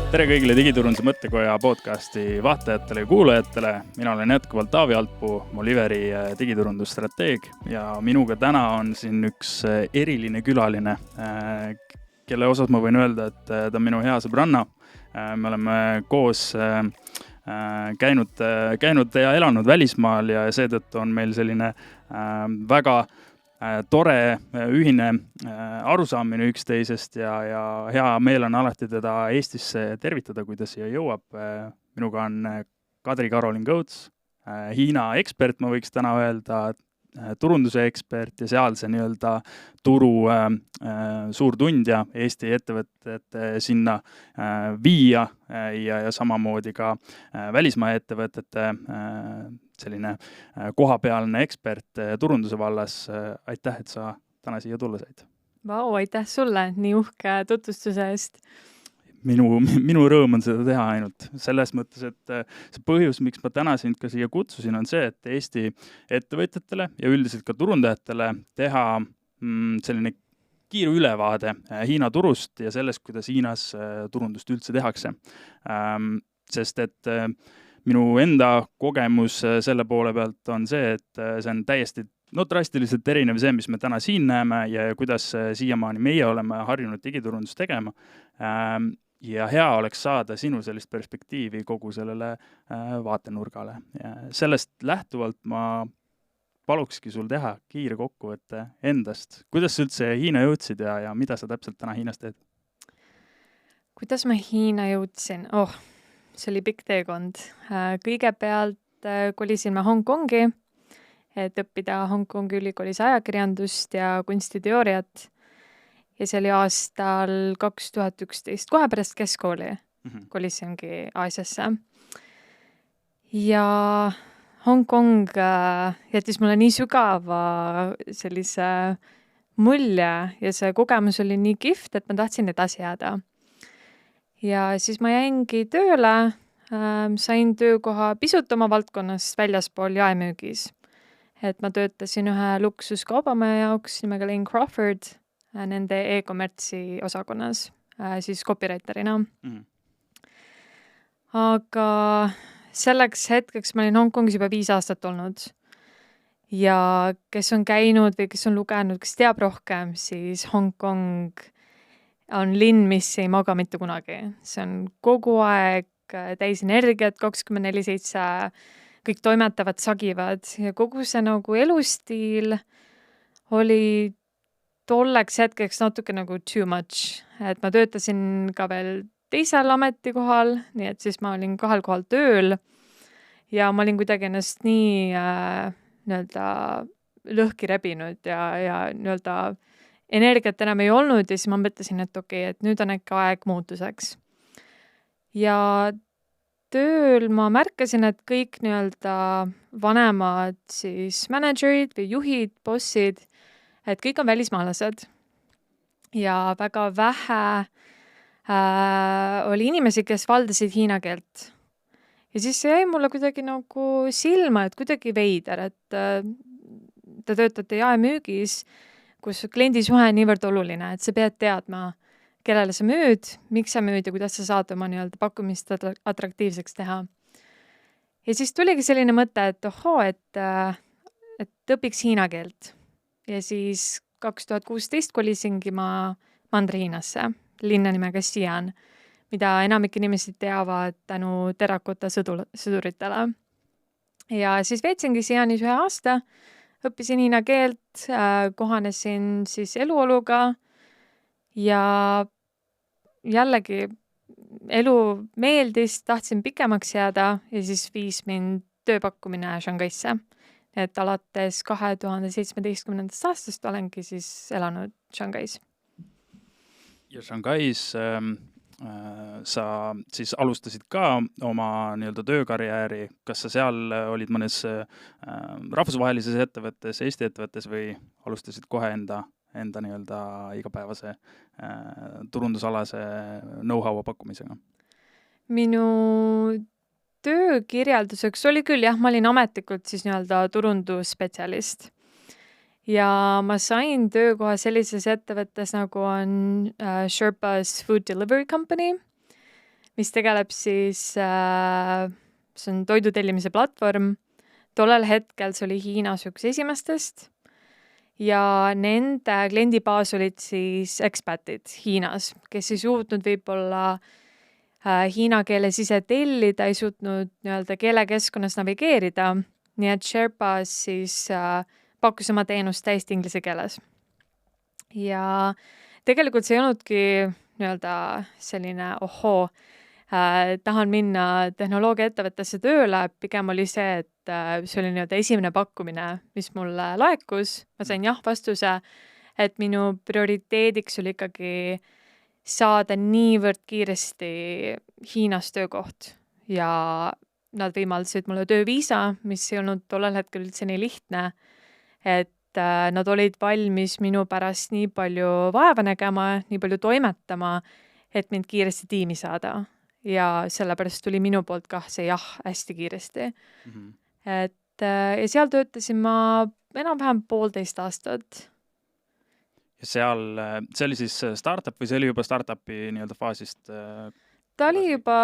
Tere kõigile Digiturunduse mõttekoja podcasti vaatajatele ja kuulajatele. Mina olen jätkuvalt Taavi Altpuu, Moliveri digiturundusstrateeg ja minuga täna on siin üks eriline külaline, kelle osas ma võin öelda, et ta on minu hea sõbranna. Me oleme koos käinud ja elanud välismaal ja seetõttu on meil selline väga tore ühine arusaamine üksteisest ja hea meel on alati teda Eestisse tervitada, kui ta siia jõuab. Minuga on Kadri-Karolin Kõuts, Hiina ekspert, ma võiks täna öelda, turunduse ekspert ja sealse nii-öelda turu suur tundja, Eesti ettevõtete sinna viia ja samamoodi ka välismaa ettevõtete selline kohapealne ekspert turunduse vallas. Aitäh, et sa täna siia tulla said. Vau, aitäh sulle nii uhke tutvustuse eest. Minu rõõm on seda teha ainult selles mõttes, et see põhjus, miks ma täna sind ka siia kutsusin, on see, et Eesti ettevõtjatele ja üldiselt ka turundajatele teha selline kiire ülevaade Hiina turust ja sellest, kuidas Hiinas turundust üldse tehakse. Sest et minu enda kogemus selle poole pealt on see, et see on täiesti drastiliselt erinev see, mis me täna siin näeme ja kuidas siiamaani meie oleme harjunud digiturundust tegema. Ja hea oleks saada sinu sellist perspektiivi kogu sellele vaatenurgale. Ja sellest lähtuvalt ma palukski sul teha kiire kokkuvõtte endast. Kuidas sa üldse Hiina jõudsid ja mida sa täpselt täna Hiinas teed? Kuidas ma Hiina jõudsin? See oli pikk teekond. Kõigepealt kolisin ma Hongkongi, et õppida Hongkongi ülikoolis ajakirjandust ja kunstiteooriat. Ja see oli aastal 2011, kohe pärast keskkooli kolisingi Aasiasse. Ja Hongkong jättis mulle nii sügava sellise mulje ja see kogemus oli nii kihvt, et ma tahtsin edasi jääda. Ja siis ma jäingi tööle, sain töökoha pisut oma valdkonnast väljaspool jaemüügis. Et ma töötasin ühe luksuskaubamaja jaoks nimega Lane Crawford, nende e-kommertsi osakonnas, siis copywriterina. Aga selleks hetkeks ma olin Hongkongis juba 5 aastat olnud. Ja kes on käinud või kes on lugenud, kes teab rohkem, siis Hongkong on linn, mis ei maga mitte kunagi. See on kogu aeg täis energiat, 24/7, kõik toimetavad, sagivad ja kogu see nagu elustiil oli tolleks hetkeks natuke nagu too much. Et ma töötasin ka veel teisel ametikohal, nii et siis ma olin 2 kohal tööl ja ma olin kuidagi ennast nii nii-öelda lõhki rebinud ja nii-öelda energiat enam ei olnud ja siis ma mõtlesin, et okei, et nüüd on äkki aeg muutuseks. Ja tööl ma märkasin, et kõik nii-öelda vanemad siis managerid või juhid, bossid, et kõik on välismaalased ja väga vähe oli inimesi, kes valdasid hiina keelt. Ja siis see jäi mulle kuidagi nagu silma, et kuidagi veider, et te töötate jaemüügis, kus kliendisuhe on niivõrd oluline, et sa pead teadma, kellele sa müüd, miks sa müüd ja kuidas sa saad oma nii-öelda pakkumist atraktiivseks teha. Ja siis tuligi selline mõte, et et õpiks hiina keelt. Ja siis 2016 kolisingi ma Mandri-Hiinasse, linna nimega Xi'an, mida enamik inimesed teavad tänu terrakota sõduritele. Ja siis veetsingi Xi'anis 1 aasta, õppisin hiina keelt, kohanesin siis eluoluga ja jällegi elu meeldis, tahtsin pikemaks jääda ja siis viis mind tööpakkumine Shanghaisse. Et alates 2017. aastast olengi siis elanud Shanghais. Ja Shanghais sa siis alustasid ka oma nii-öelda töökarjääri. Kas sa seal olid mõnes rahvusvahelises ettevõttes, Eesti ettevõttes või alustasid kohe enda nii-öelda igapäevase turundusalase know-how pakkumisega? Minu töökirjelduseks oli küll, jah, ma olin ametlikult siis nii-öelda turundusspetsialist. Ja ma sain töökoha sellises ettevõttes nagu on Sherpa's Food Delivery Company, mis tegeleb siis, see on toidu tellimise platvorm. Tollel hetkel see oli Hiinas üks esimestest ja nende kliendibaas olid siis expatid Hiinas, kes ei suutnud võib-olla hiina keeles ise tellida, ei suutnud nii-öelda keelekeskkonnas navigeerida, nii et Sherpas siis pakkus oma teenust täiesti inglise keeles. Ja tegelikult see ei olnudki nii-öelda selline tahan minna tehnoloogiaettevõttesse tööle, pigem oli see, et see oli nii-öelda esimene pakkumine, mis mulle laekus. Ma sain jah-vastuse, et minu prioriteediks oli ikkagi saada niivõrd kiiresti Hiinas töökoht ja nad võimaldasid mulle tööviisa, mis ei olnud tollel hetkel üldse nii lihtne, et nad olid valmis minu pärast nii palju vaeva nägema, nii palju toimetama, et mind kiiresti tiimi saada. Ja sellepärast tuli minu poolt kah see jah hästi kiiresti. Et ja seal töötasin ma enam-vähem 1,5 aastat. Ja see oli siis startup või see oli juba startupi nii-öelda faasist? Ta oli juba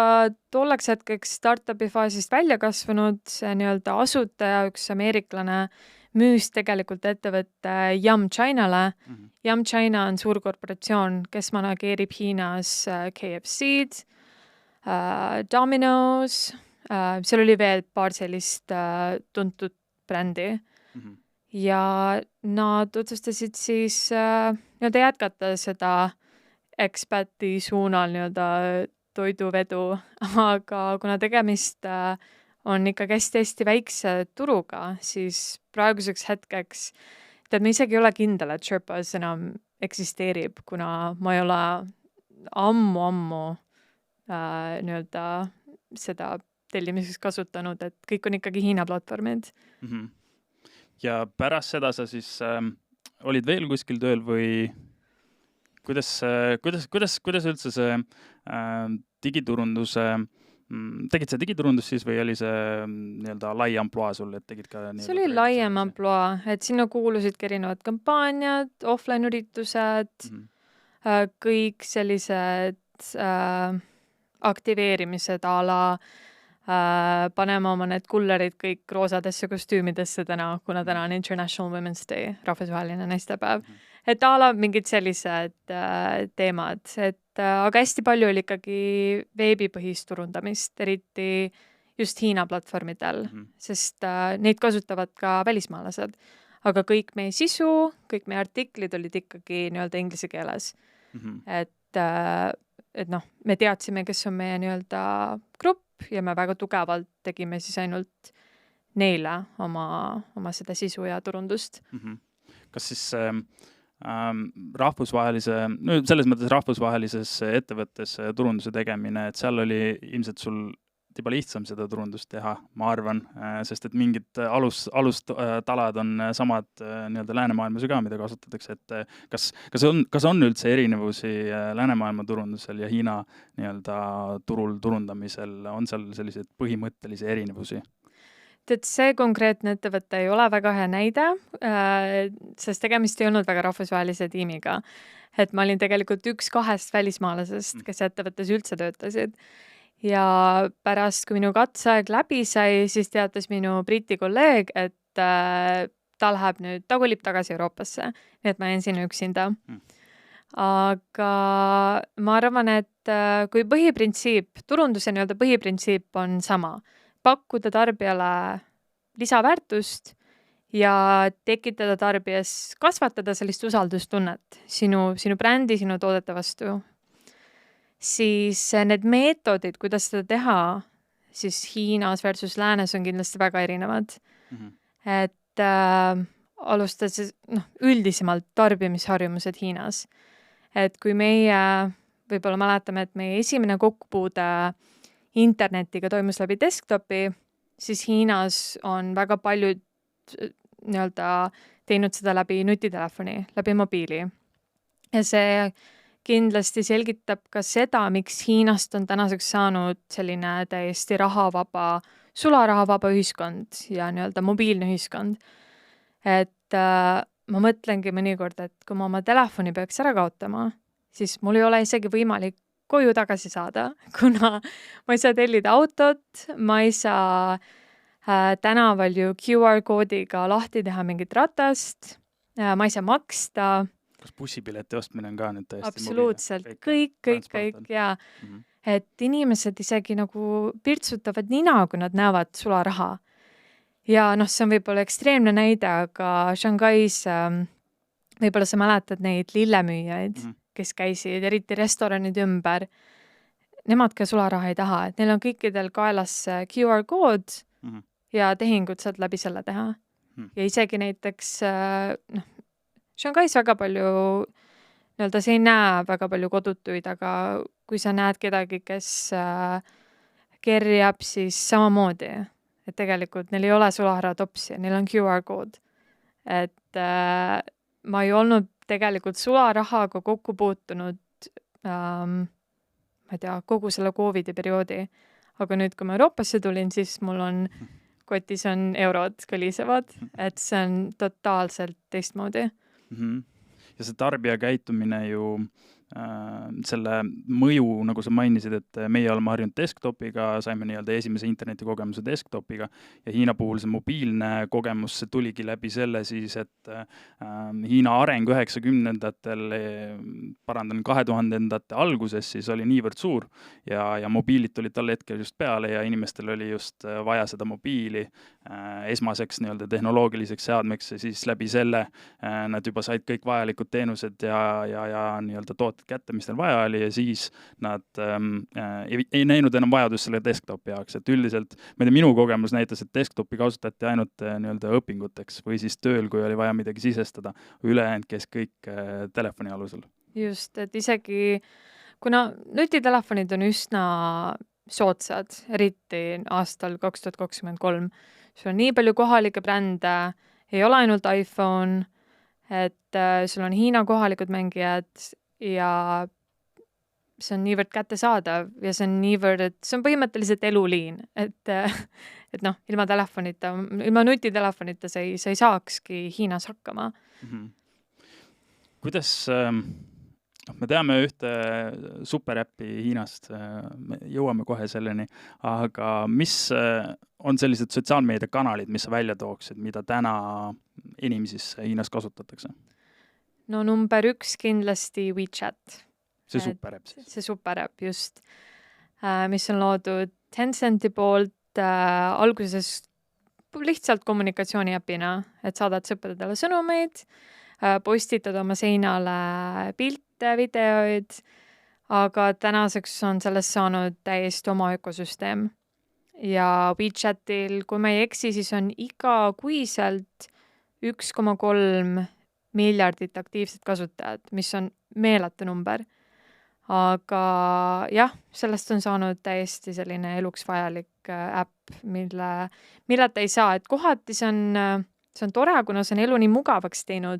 tolleks hetkeks startupi faasist välja kasvanud, see nii-öelda asutaja, üks ameeriklane, müüs tegelikult ettevõtte Yum Chinale. Yum China on suur korporatsioon, kes manageerib Hiinas KFC-d, Domino's, seal oli veel paar sellist tuntud brändi. Ja nad otsustasid siis nii-öelda jätkata seda expati suunal nii-öelda toiduvedu, aga kuna tegemist on ikkagi hästi-hästi väikse turuga, siis praeguseks hetkeks ma isegi ei ole kindel, et Sherpas enam eksisteerib, kuna ma ei ole ammu nii-öelda seda tellimiseks kasutanud, et kõik on ikkagi Hiina platvormid. Ja pärast seda sa siis olid veel kuskil tööl või kuidas üldse see digiturunduse, tegid see digiturundus siis või oli see nii-öelda lai amploa sul, et tegid ka see oli laiem amploa, et sinna kuulusidki erinevad kampaaniad, offline üritused, kõik sellised aktiveerimised a la panema oma need kullerid kõik roosadesse kostüümidesse täna, kuna täna on International Women's Day, rahvusvaheline naistepäev. Et a la mingid sellised teemad, aga hästi palju oli ikkagi veebipõhist turundamist, eriti just Hiina platvormidel, sest neid kasutavad ka välismaalased. Aga kõik meie sisu, kõik meie artiklid olid ikkagi nii-öelda inglise keeles. Et me teadsime, kes on meie nii-öelda grupp ja me väga tugevalt tegime siis ainult neile oma seda sisu ja turundust. Kas siis selles mõttes rahvusvahelises ettevõttes turunduse tegemine, et seal oli ilmselt sul tiba lihtsam seda turundust teha, ma arvan, sest et mingid alustalad on samad nii-öelda läänemaailmas ka, mida kasutatakse, et kas on üldse erinevusi läänemaailma turundusel ja Hiina nii-öelda turul turundamisel, on seal selliseid põhimõttelisi erinevusi? Et see konkreetne ettevõte ei ole väga hea näide, sest tegemist ei olnud väga rahvusvahelise tiimiga. Et ma olin tegelikult 1-2 välismaalasest, kes ettevõttes üldse töötasid. Ja pärast, kui minu katseaeg läbi sai, siis teatas minu briti kolleeg, et ta kolib tagasi Euroopasse, nii et ma jäin sinna üksinda. Aga ma arvan, et kui turunduse nii-öelda põhiprintsiip on sama, pakkuda tarbijale lisaväärtust ja tekitada tarbijas, kasvatada sellist usaldustunnet sinu brändi, sinu toodete vastu, siis need meetodid, kuidas seda teha, siis Hiinas versus läänes on kindlasti väga erinevad. Et alustades üldisemalt tarbimisharjumused Hiinas. Et kui meie võib-olla mäletame, et meie esimene kokkupuude internetiga toimus läbi desktopi, siis Hiinas on väga paljud nii-öelda teinud seda läbi nutitelefoni, läbi mobiili. Ja see kindlasti selgitab ka seda, miks Hiinast on tänaseks saanud selline täiesti sularahavaba ühiskond ja nii-öelda mobiilne ühiskond. Et ma mõtlengi mõnikord, et kui ma oma telefoni peaks ära kaotama, siis mul ei ole isegi võimalik koju tagasi saada, kuna ma ei saa tellida autot, ma ei saa tänaval ju QR koodiga lahti teha mingit ratast, ma ei saa maksta. Kas bussipileti ostmine on ka nüüd täiesti absoluutselt, kõik ja et inimesed isegi nagu pirtsutavad nina, kui nad näevad sularaha. Ja noh, see on võib-olla ekstreemne näide, aga Shanghais võib-olla sa mäletad neid lillemüüjaid, kes käisid eriti restoranid ümber. Nemad ka sularaha ei taha, et neil on kõikidel kaelas QR kood ja tehingud saad läbi selle teha. Ja isegi näiteks Shanghais väga palju nii-öelda sa ei näe väga palju kodutuid, aga kui sa näed kedagi, kes kerjab, siis samamoodi. Et tegelikult neil ei ole sularahatopsi, neil on QR kood. Et ma ei olnud tegelikult sularahaga kokku puutunud ma ei tea, kogu selle COVID-i perioodi. Aga nüüd, kui ma Euroopasse tulin, siis mul on kotis on eurod kõlisevad, et see on totaalselt teistmoodi. Ja see tarbija käitumine ju selle mõju, nagu sa mainisid, et meie oleme harjunud desktopiga, saime nii-öelda esimese internetikogemuse desktopiga ja Hiina puhul see mobiilne kogemus, see tuligi läbi selle siis, et Hiina areng 90-ndatel, 2000-ndate alguses siis oli niivõrd suur ja mobiilid tulid tal hetkel just peale ja inimestel oli just vaja seda mobiili esmaseks nii-öelda tehnoloogiliseks seadmeks ja siis läbi selle nad juba said kõik vajalikud teenused ja nii-öelda tooted kätte, mis neil vaja oli ja siis nad ei näinud enam vajadust selle desktopi jaoks, et üldiselt, minu kogemus näitas, et desktopi kasutati ainult nii-öelda õpinguteks või siis tööl, kui oli vaja midagi sisestada, ülejäänud käis kõik telefoni alusel. Just, et isegi kuna nutitelefonid on üsna soodsad, eriti aastal 2023, sul on nii palju kohalikke brände, ei ole ainult iPhone, et sul on Hiina kohalikud mängijad ja see on niivõrd kättesaadav ja see on niivõrd, et see on põhimõtteliselt eluliin, et noh, ilma nutitelefonita sa ei saakski Hiinas hakkama. Kuidas, me teame ühte superäppi Hiinast, me jõuame kohe selleni, aga mis on sellised sotsiaalmeediakanalid, mis sa välja tooksid, mida täna inimesis Hiinas kasutatakse? No number 1 kindlasti WeChat. See superäpp siis. See superäpp, just. Mis on loodud Tencenti poolt alguses lihtsalt kommunikatsiooniäpina, et saadad sõpradele sõnumeid, postitad oma seinale pilte, videoid, aga tänaseks on sellest saanud täiesti oma ökosüsteem. Ja WeChatil, kui ma ei eksi, siis on igakuiselt 1,3 miljardit aktiivset kasutajat, mis on meeletu number. Aga jah, sellest on saanud täiesti selline eluks vajalik äpp, milleta ei saa, et kohati see on tore, kuna see on elu nii mugavaks teinud.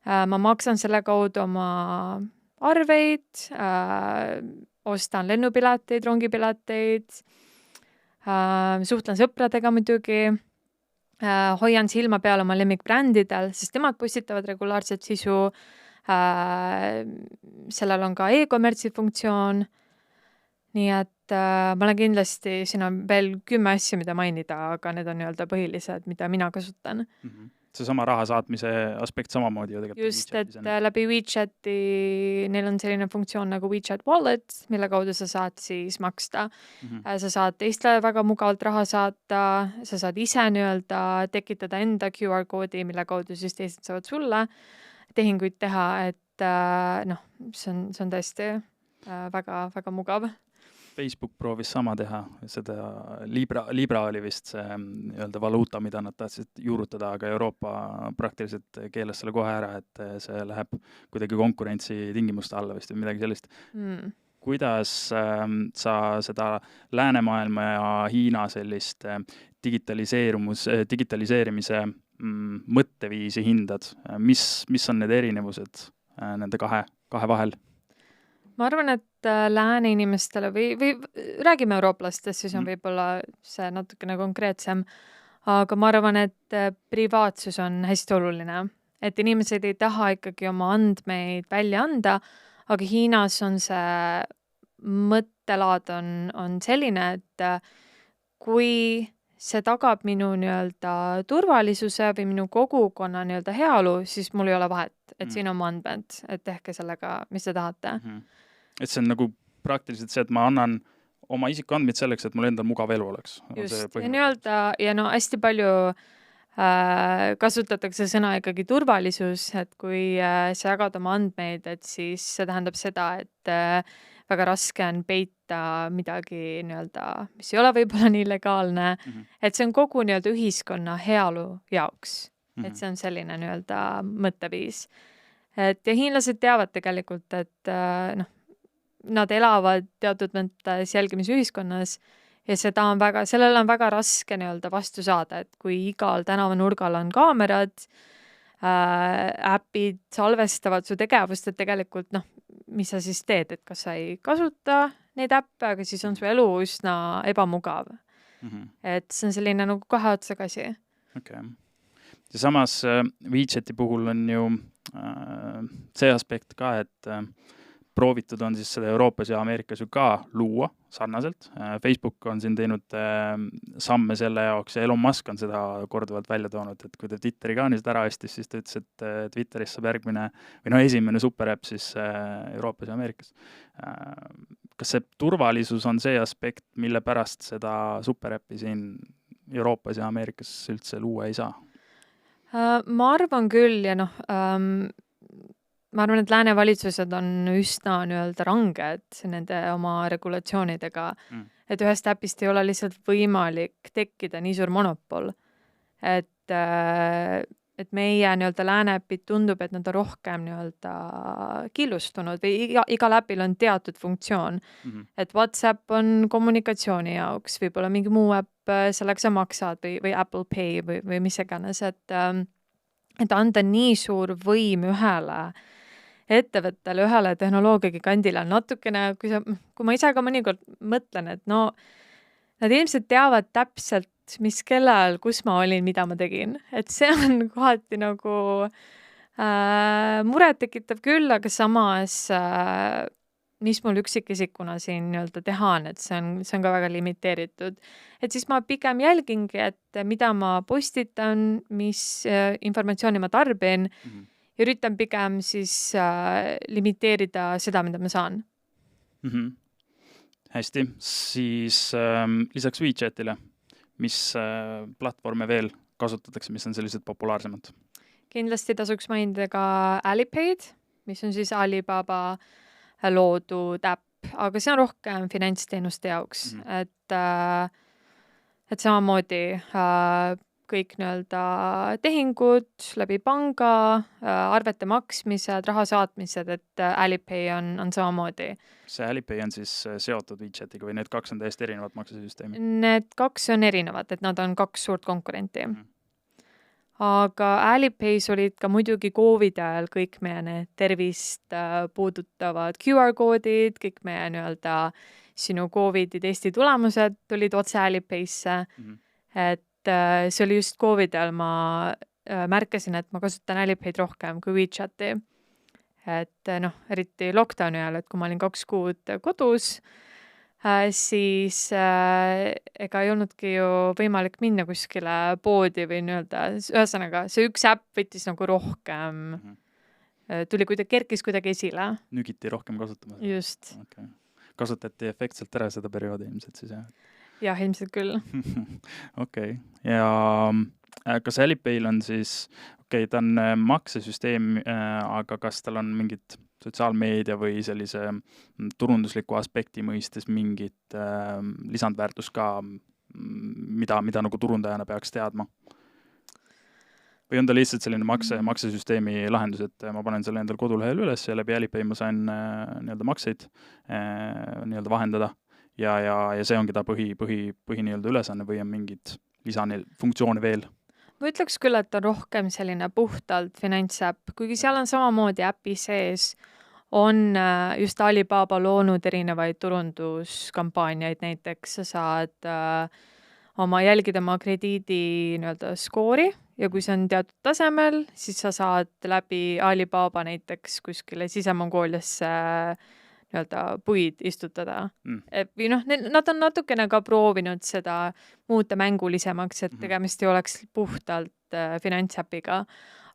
Ma maksan selle kaudu oma arveid, ostan lennupileteid, rongipileteid, suhtlen sõpradega muidugi, hoian silma peal oma lemmikbrändidel, sest temad postitavad regulaarset sisu, sellel on ka e-kommertsi funktsioon, nii et ma olen kindlasti, siin on veel 10 asja, mida mainida, aga need on nii-öelda põhilised, mida mina kasutan. See sama raha saatmise aspekt samamoodi ju tegelikult. Just, et läbi WeChati neil on selline funktsioon nagu WeChat Wallet, mille kaudu sa saad siis maksta. Sa saad teistele väga mugavalt raha saata, sa saad ise nii-öelda tekitada enda QR koodi, mille kaudu siis teised saavad sulle tehinguid teha, et see on tõesti väga, väga mugav. Facebook proovis sama teha, seda Libra oli vist see nii-öelda valuuta, mida nad tahtsid juurutada, aga Euroopa praktiliselt keelas selle kohe ära, et see läheb kuidagi konkurentsi tingimuste alla vist või midagi sellist. Kuidas sa seda läänemaailma ja Hiina sellist digitaliseerimise mõtteviisi hindad? Mis on need erinevused nende kahe vahel? Ma arvan, et lääne inimestele või räägime eurooplastest, siis on võib-olla see natukene konkreetsem, aga ma arvan, et privaatsus on hästi oluline, et inimesed ei taha ikkagi oma andmeid välja anda, aga Hiinas on see mõttelaad on selline, et kui see tagab minu nii-öelda turvalisuse või minu kogukonna nii-öelda heaolu, siis mul ei ole vahet, et siin on mu andmed, et tehke sellega, mis te tahate. Et see on nagu praktiliselt see, et ma annan oma isikuandmeid selleks, et mul endal mugav elu oleks. Just, ja nii-öelda, ja no hästi palju kasutatakse sõna ikkagi turvalisus, et kui sa jagad oma andmeid, et siis see tähendab seda, et väga raske on peita midagi nii-öelda, mis ei ole võib-olla nii legaalne, et see on kogu nii-öelda ühiskonna heaolu jaoks, et see on selline nii-öelda mõtteviis. Et ja hiinlased teavad tegelikult, et nad elavad teatud mõttes jälgimisühiskonnas ja sellele on väga raske nii-öelda vastu saada, et kui igal tänavanurgal on kaamerad, äpid salvestavad su tegevust, et tegelikult mis sa siis teed, et kas sa ei kasuta neid äppe, aga siis on su elu üsna ebamugav. Et see on selline nagu kahe otsaga asi. Okay. Ja samas WeChati puhul on ju see aspekt ka, et proovitud on siis seda Euroopas ja Ameerikas ju ka luua sarnaselt. Facebook on siin teinud samme selle jaoks ja Elon Musk on seda korduvalt välja toonud, et kui ta Twitteri ka nüüd ära ostis, siis ta ütles, et Twitteris saab järgmine või esimene superäpp siis Euroopas ja Ameerikas. Kas see turvalisus on see aspekt, mille pärast seda superäppi siin Euroopas ja Ameerikas üldse luua ei saa? Ma arvan küll ja ma arvan, et lääne valitsused on üsna nii-öelda ranged nende oma regulatsioonidega, et ühest äpist ei ole lihtsalt võimalik tekkida nii suur monopol. Et meie nii-öelda lääne äpid tundub, et nad on rohkem nii-öelda killustunud või igal äpil on teatud funktsioon. Et WhatsApp on kommunikatsiooni jaoks, võib-olla mingi muu äpp, selleks sa maksad või Apple Pay või mis iganes, et anda nii suur võim ühele ettevõttele, ühele tehnoloogiagigandile on natukene, kui ma ise ka mõnikord mõtlen, et nad ilmselt teavad täpselt, mis kellal, kus ma olin, mida ma tegin. Et see on kohati nagu muret tekitav küll, aga samas mis mul üksikisikuna siin nii-öelda teha on, et see on ka väga limiteeritud. Et siis ma pigem jälgingi, et mida ma postitan, mis informatsiooni ma tarbin, ja üritan pigem siis limiteerida seda, mida ma saan. Hästi, siis lisaks WeChatile, mis platvorme veel kasutatakse, mis on sellised populaarsemad? Kindlasti tasuks mainida ka Alipaid, mis on siis Alibaba loodud äpp, aga see on rohkem finantsteenuste jaoks, et samamoodi kõik nii-öelda tehingud läbi panga, arvete maksmised, raha saatmised, et Alipay on samamoodi. See Alipay on siis seotud WeChatiga või need kaks on täiesti erinevad maksesüsteemi? Need kaks on erinevad, et nad on kaks suurt konkurenti. Aga Alipays olid ka muidugi COVID ajal kõik meie need tervist puudutavad QR-koodid, kõik meie nii-öelda sinu COVID-i testi tulemused tulid otse Alipaysse, et see oli just COVID ajal ma märkasin, et ma kasutan Alipay'd rohkem kui WeChati. Et eriti lockdowni ajal, et kui ma olin 2 kuud kodus, siis ega ei olnudki ju võimalik minna kuskile poodi või nii-öelda, ühesõnaga see üks äpp võttis nagu rohkem, kerkis kuidagi esile. Nügiti rohkem kasutama. Just. Okay. Kasutati efektselt ära seda perioodi ilmselt siis, jah? Jah, ilmselt küll. Okay. Ja kas Alipayl on siis, ta on maksesüsteem, aga kas tal on mingid sotsiaalmeedia või sellise turundusliku aspekti mõistes mingit lisandväärtus ka, mida nagu turundajana peaks teadma? Või on ta lihtsalt selline maksesüsteemi lahendus, et ma panen selle endal kodulehel üles ja läbi Alipay ma sain nii-öelda makseid nii-öelda vahendada ja see ongi ta põhi nii-öelda ülesanne või on mingid lisafunktsioone veel? Ma ütleks küll, et on rohkem selline puhtalt finantsäpp, kuigi seal on samamoodi äpi sees, on just Alibaba loonud erinevaid turunduskampaaniaid, näiteks sa saad jälgida oma krediidi nii-öelda skoori ja kui see on teatud tasemel, siis sa saad läbi Alibaba näiteks kuskile Sise-Mongooliasse nii-öelda puid istutada. Mm. Või noh, nad on natukene ka proovinud seda muuta mängulisemaks, et Mhm. tegemist ei oleks puhtalt finantsäpiga.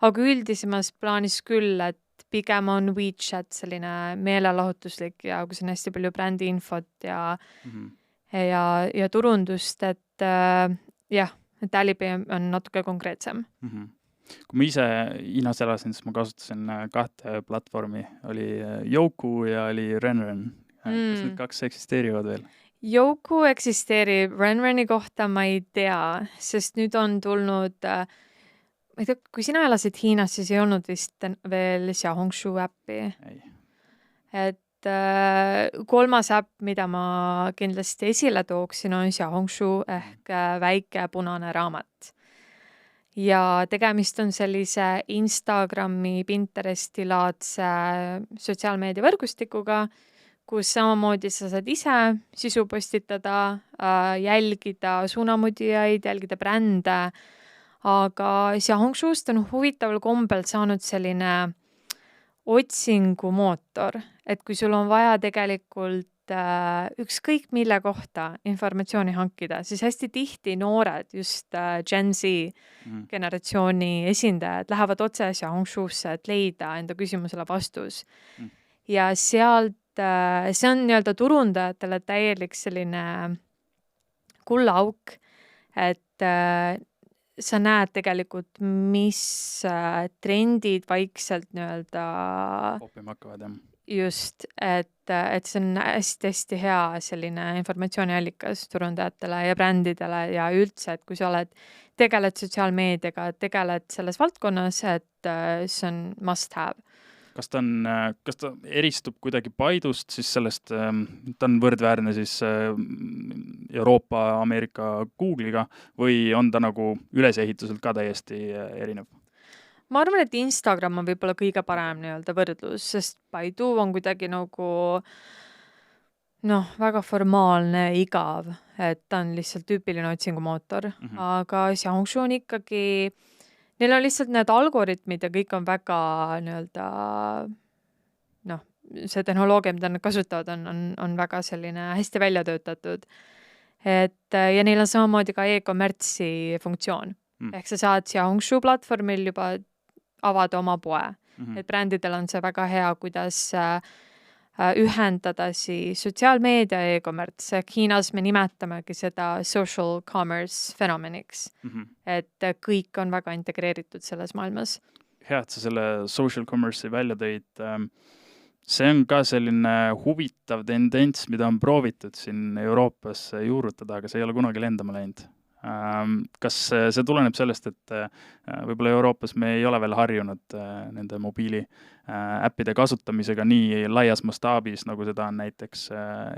Aga üldisemas plaanis küll, et pigem on WeChat selline meelelahutuslik ja kus on hästi palju brändiinfot ja Mhm. ja turundust, et jah, et Alipay on natuke konkreetsem. Mhm. Kui ma ise Hiinas elasin, siis ma kasutasin 2 platvormi. Oli Youku ja oli Renren. Kas need 2 eksisteerivad veel? Youku eksisteerib, Renreni kohta ma ei tea, sest nüüd on tulnud, ma ei tea, kui sina elasid Hiinas, siis ei olnud vist veel Xiaohongshu äppi. Ei. Et 3. äpp, mida ma kindlasti esile tooksin, on Xiaohongshu ehk väike punane raamat. Ja tegemist on sellise Instagrami, Pinteresti laadse sotsiaalmeediavõrgustikuga, kus samamoodi sa saad ise sisu postitada, jälgida suunamudjaid, jälgida brände, aga Xiaohongshust on huvitaval kombel saanud selline otsingumootor, et kui sul on vaja tegelikult ükskõik mille kohta informatsiooni hankida, siis hästi tihti noored, just Gen Z generatsiooni esindajad lähevad otse Xiaohongshusse, et leida enda küsimusele vastus. Ja sealt, see on nii-öelda turundajatele täielik selline kullaauk, et sa näed tegelikult, mis trendid vaikselt nii-öelda Popima hakkavad, jah. just, et see on hästi-hästi hea selline informatsiooniallikas turundajatele ja brändidele ja üldse, et kui sa tegeled sotsiaalmeediaga, tegeled selles valdkonnas, et see on must have. Kas ta eristub kuidagi Baidust siis sellest, ta on võrdväärne siis Euroopa, Ameerika Google'iga või on ta nagu ülesehituselt ka täiesti erinev? Ma arvan, et Instagram on võib-olla kõige parem nii-öelda võrdlus, sest Baidu on kuidagi nagu väga formaalne, igav, et ta on lihtsalt tüüpiline otsingumootor, aga Xiaohongshu on ikkagi, neil on lihtsalt need algoritmid ja kõik on väga nii-öelda, see tehnoloogia, mida nad kasutavad, on väga selline hästi välja töötatud. Ja neil on samamoodi ka e-kommertsi funktsioon. Ehk sa saad Xiaohongshu platvormil juba avada oma poe. Et brändidel on see väga hea, kuidas ühendada siis sotsiaalmeedia ja e-kommerts. Hiinas me nimetamegi seda social commerce fenomeniks. Et kõik on väga integreeritud selles maailmas. Hea, et sa selle social commerce'i välja tõid. See on ka selline huvitav tendents, mida on proovitud siin Euroopas juurutada, aga see ei ole kunagi lendama läinud. Kas see tuleneb sellest, et võib-olla Euroopas me ei ole veel harjunud nende mobiili äppide kasutamisega nii laias mastaabis, nagu seda on näiteks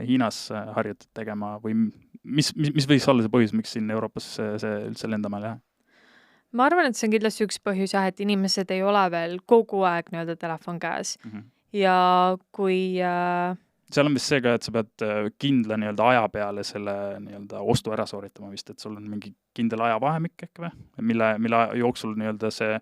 Hiinas harjutud tegema või mis võiks olla see põhjus, miks siin Euroopas see üldse lendama ei lähe? Ma arvan, et see on kindlasti üks põhjus, et inimesed ei ole veel kogu aeg nii-öelda telefon käes. Ja kui seal on vist see ka, et sa pead kindla nii-öelda aja peale selle nii-öelda ostu ära sooritama vist, et sul on mingi kindel ajavahemik äkki või? Mille jooksul nii-öelda see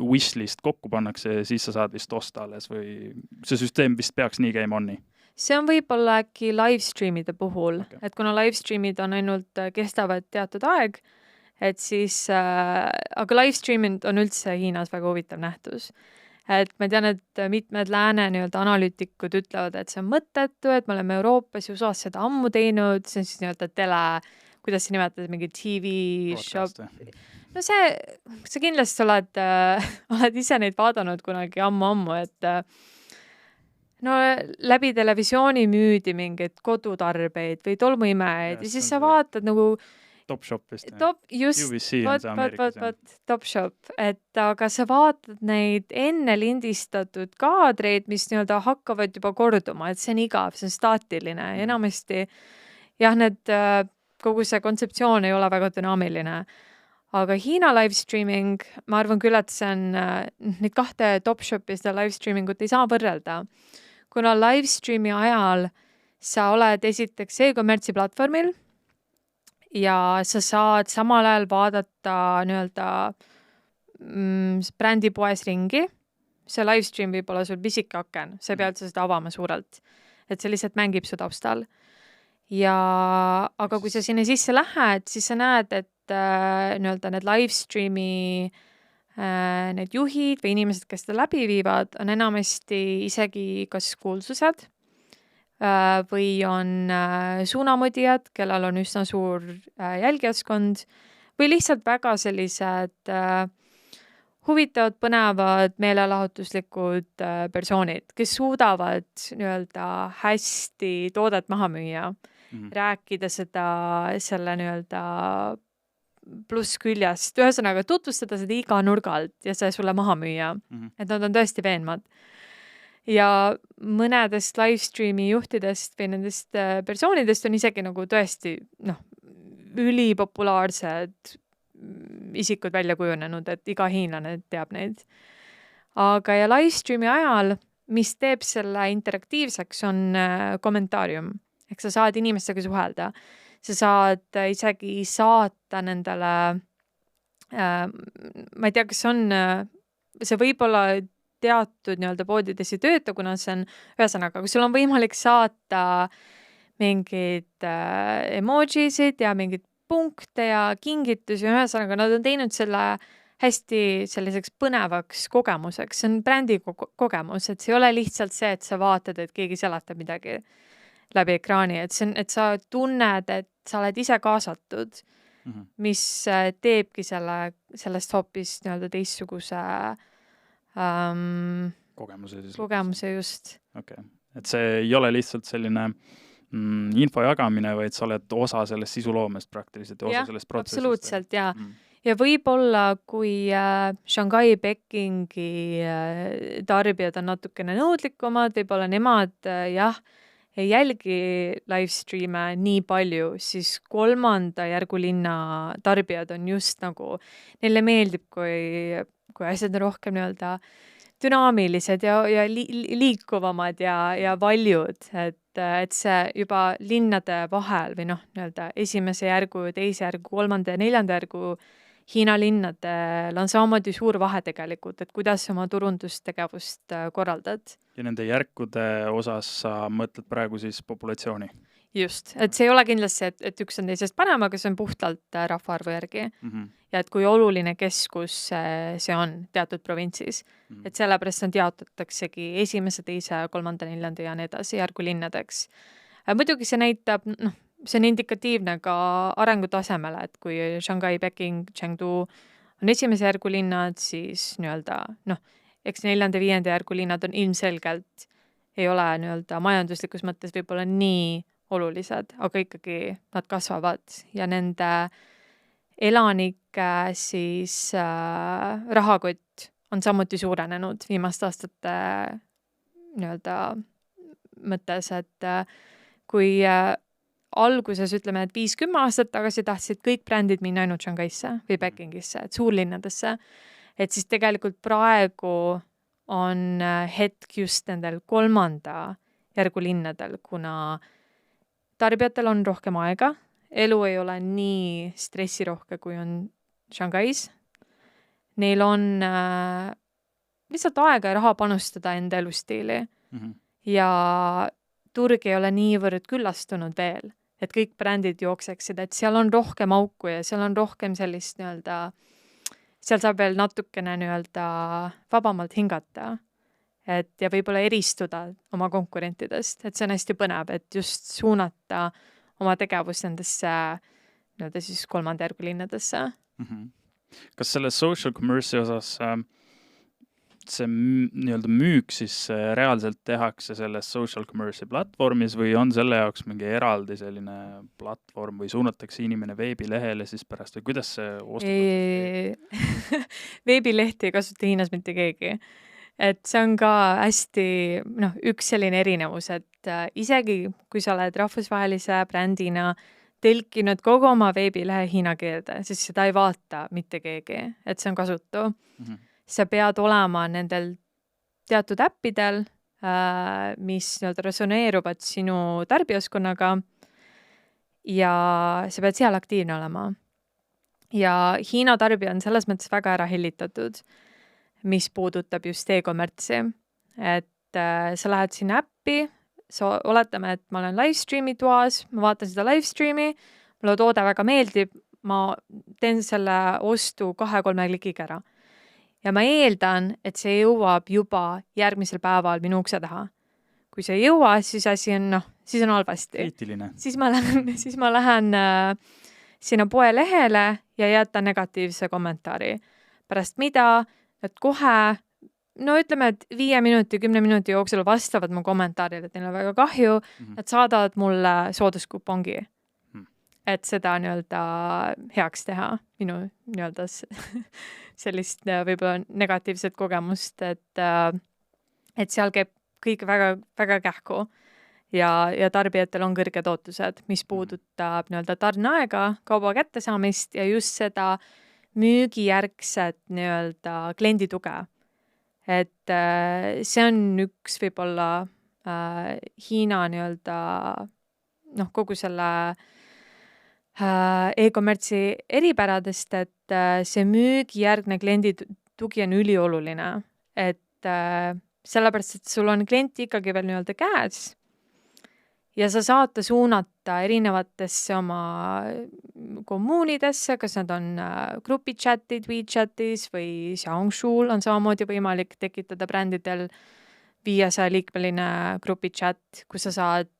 wishlist kokku pannakse ja siis sa saad vist osta alles või see süsteem vist peaks nii käima, on nii? See on võib-olla äkki livestreamide puhul, et kuna livestreamid on ainult kestavad teatud aeg, et siis, aga livestreamid on üldse Hiinas väga huvitav nähtus. Et ma tean, et mitmed lääne nii-öelda analüütikud ütlevad, et see on mõttetu, et me oleme Euroopas ja USA-s seda ammu teinud, see on siis nii-öelda kuidas sa nimetad, mingi TV shop. No sa kindlasti oled ise neid vaadanud kunagi ammu, et läbi televisiooni müüdi mingeid kodutarbeid või tolmuimejaid ja siis sa vaatad nagu Topshop vist. UVC on see Ameerikas. Topshop, et aga sa vaatad neid enne lindistatud kaadreid, mis nii-öelda hakkavad juba korduma, et see on igav, see on staatiline ja enamasti kogu see kontseptsioon ei ole väga dünaamiline. Aga Hiina livestreaming, ma arvan küll, et see on neid 2 Topshopi seda livestreamingut ei saa võrrelda. Kuna livestreami ajal sa oled esiteks e-kommertsi platvormil, ja sa saad samal ajal vaadata nii-öelda brändipoes ringi, see livestream võib olla sul pisike aken, sa ei pea üldse seda avama suurelt. Et see lihtsalt mängib su taustal. Aga kui sa sinna sisse lähed, siis sa näed, et nii-öelda need livestreami need juhid või inimesed, kes seda läbi viivad, on enamasti isegi kas kuulsused või on suunamudijad, kellel on üsna suur jälgijaskond või lihtsalt väga sellised huvitavad, põnevad, meelelahutuslikud persoonid, kes suudavad nii-öelda hästi toodet maha müüa, rääkida selle nii-öelda plussküljest, ühesõnaga tutvustada seda iga nurga alt ja see sulle maha müüa. Et nad on tõesti veenvad. Ja mõnedest livestreami juhtidest või nendest persoonidest on isegi nagu tõesti ülipopulaarsed isikud välja kujunenud, et iga hiinlane teab neid. Aga ja livestreami ajal, mis teeb selle interaktiivseks, on kommentaarium. Ehk sa saad inimestega suhelda. Sa saad isegi saata nendele, ma ei tea, kas on, see võib olla teatud nii-öelda poodides ei tööta, kuna see on ühesõnaga, kui sul on võimalik saata mingid emojisid ja mingid punkte ja kingitusi, ühesõnaga nad on teinud selle hästi selliseks põnevaks kogemuseks. See on brändi kogemus, et see ei ole lihtsalt see, et sa vaatad, et keegi seletab midagi läbi ekraani, et sa tunned, et sa oled ise kaasatud, mis teebki sellest hoopis nii-öelda teistsuguse kogemuse just. Okay. Et see ei ole lihtsalt selline info jagamine, vaid sa oled osa sellest sisuloomest praktiliselt ja osa sellest protsessist. Absoluutselt, ja. Ja võib-olla, kui Shanghai Pekingi tarbijad on natukene nõudlikumad, võib-olla nemad ei jälgi livestreame nii palju, siis 3. järgu linna tarbijad on just nagu, neile meeldib, kui asjad on rohkem nii-öelda dünaamilised ja liikuvamad ja valjud, et see juba linnade vahel või nii-öelda esimese järgu, teise järgu, 3. ja 4. järgu Hiina linnadel on samamoodi suur vahe tegelikult, et kuidas oma turundustegevust korraldad. Ja nende järkude osas sa mõtled praegu siis populatsiooni? Just, et see ei ole kindlasti, et üks on teisest parem, aga see on puhtalt rahvaarvu järgi. Ja et kui oluline keskus see on teatud provintsis. Et sellepärast on jaotataksegi 1., 2., 3., 4. ja nii edasi järgu linnadeks. Muidugi see näitab, see on indikatiivne ka arengutasemele, et kui Shanghai, Peking, Chengdu on 1. järgu linnad, siis nii-öelda, eks 4. ja 5. järgu linnad on ilmselgelt, ei ole nii-öelda majanduslikus mõttes võib-olla nii olulised, aga ikkagi nad kasvavad ja nende elanike siis rahakott on samuti suurenenud viimaste aastate nii-öelda mõttes, et kui alguses ütleme, et 5-10 aastat tagasi tahtsid kõik brändid minna ainult Shanghaisse või Pekingisse, et suurlinnadesse, et siis tegelikult praegu on hetk just nendel 3. järgu linnadel, kuna tarbijatel on rohkem aega, elu ei ole nii stressirohke, kui on Shanghais. Neil on lihtsalt aega ja raha panustada enda elustiili ja turg ei ole niivõrd küllastunud veel, et kõik brändid jookseksid, et seal on rohkem auku ja seal on rohkem sellist nii-öelda, seal saab veel natukene nii-öelda vabamalt hingata, et ja võib-olla eristuda oma konkurentidest, et see on hästi põnev, et just suunata oma tegevus nendesse nii-öelda siis 3. järgu linnadesse. Kas selle social commerce'i osas see nii-öelda müük siis reaalselt tehakse selles social commerce'i platvormis või on selle jaoks mingi eraldi selline platvorm või suunatakse inimene veebilehele siis pärast või kuidas see ostatakse? Veebilehti ei kasuta Hiinas mitte keegi. Et see on ka hästi üks selline erinevus, et isegi kui sa oled rahvusvahelise brändina tõlkinud kogu oma veebilehe hiina keelde, siis seda ei vaata mitte keegi, et see on kasutu. Sa pead olema nendel teatud äppidel, mis resoneeruvad sinu tarbijaskonnaga ja sa pead seal aktiivne olema. Ja Hiina tarbija on selles mõttes väga ära hellitatud. mis puudutab just e-commerce'i. Et sa lähed sinna äppi, oletame, et ma olen livestreami toas, ma vaatan seda livestreami, mulle toode väga meeldib, ma teen selle ostu 2-3 klikiga ära. Ja ma eeldan, et see jõuab juba järgmisel päeval minu ukse taha. Kui see ei jõua, siis asi on, siis on halvasti. Kriitiline. Siis ma lähen sinna poe lehele ja jätan negatiivse kommentaari. Pärast mida, et kohe, ütleme, et 5 minuti, 10 minuti jooksul vastavad mu kommentaarile, et neil on väga kahju, nad saadavad mulle sooduskupongi. Et seda heaks teha, minu sellist võib-olla negatiivset kogemust, et seal käib kõik väga, väga kähku ja tarbijatel on kõrged ootused, mis puudutab tarneaega, kauba kättesaamist ja just seda müügijärgset kliendi tuge. Et see on üks võib-olla Hiina kogu selle e-commerce'i eripäradest, et see müügijärgne kliendi tugi on ülioluline, et sellepärast, et sul on klient ikkagi veel käes ja sa saad ta suunata erinevatesse oma kommuunidesse, kas nad on grupichatid WeChatis või Xiaohongshu'l on samamoodi võimalik tekitada brändidel 500-liikmeline grupichat, kus sa saad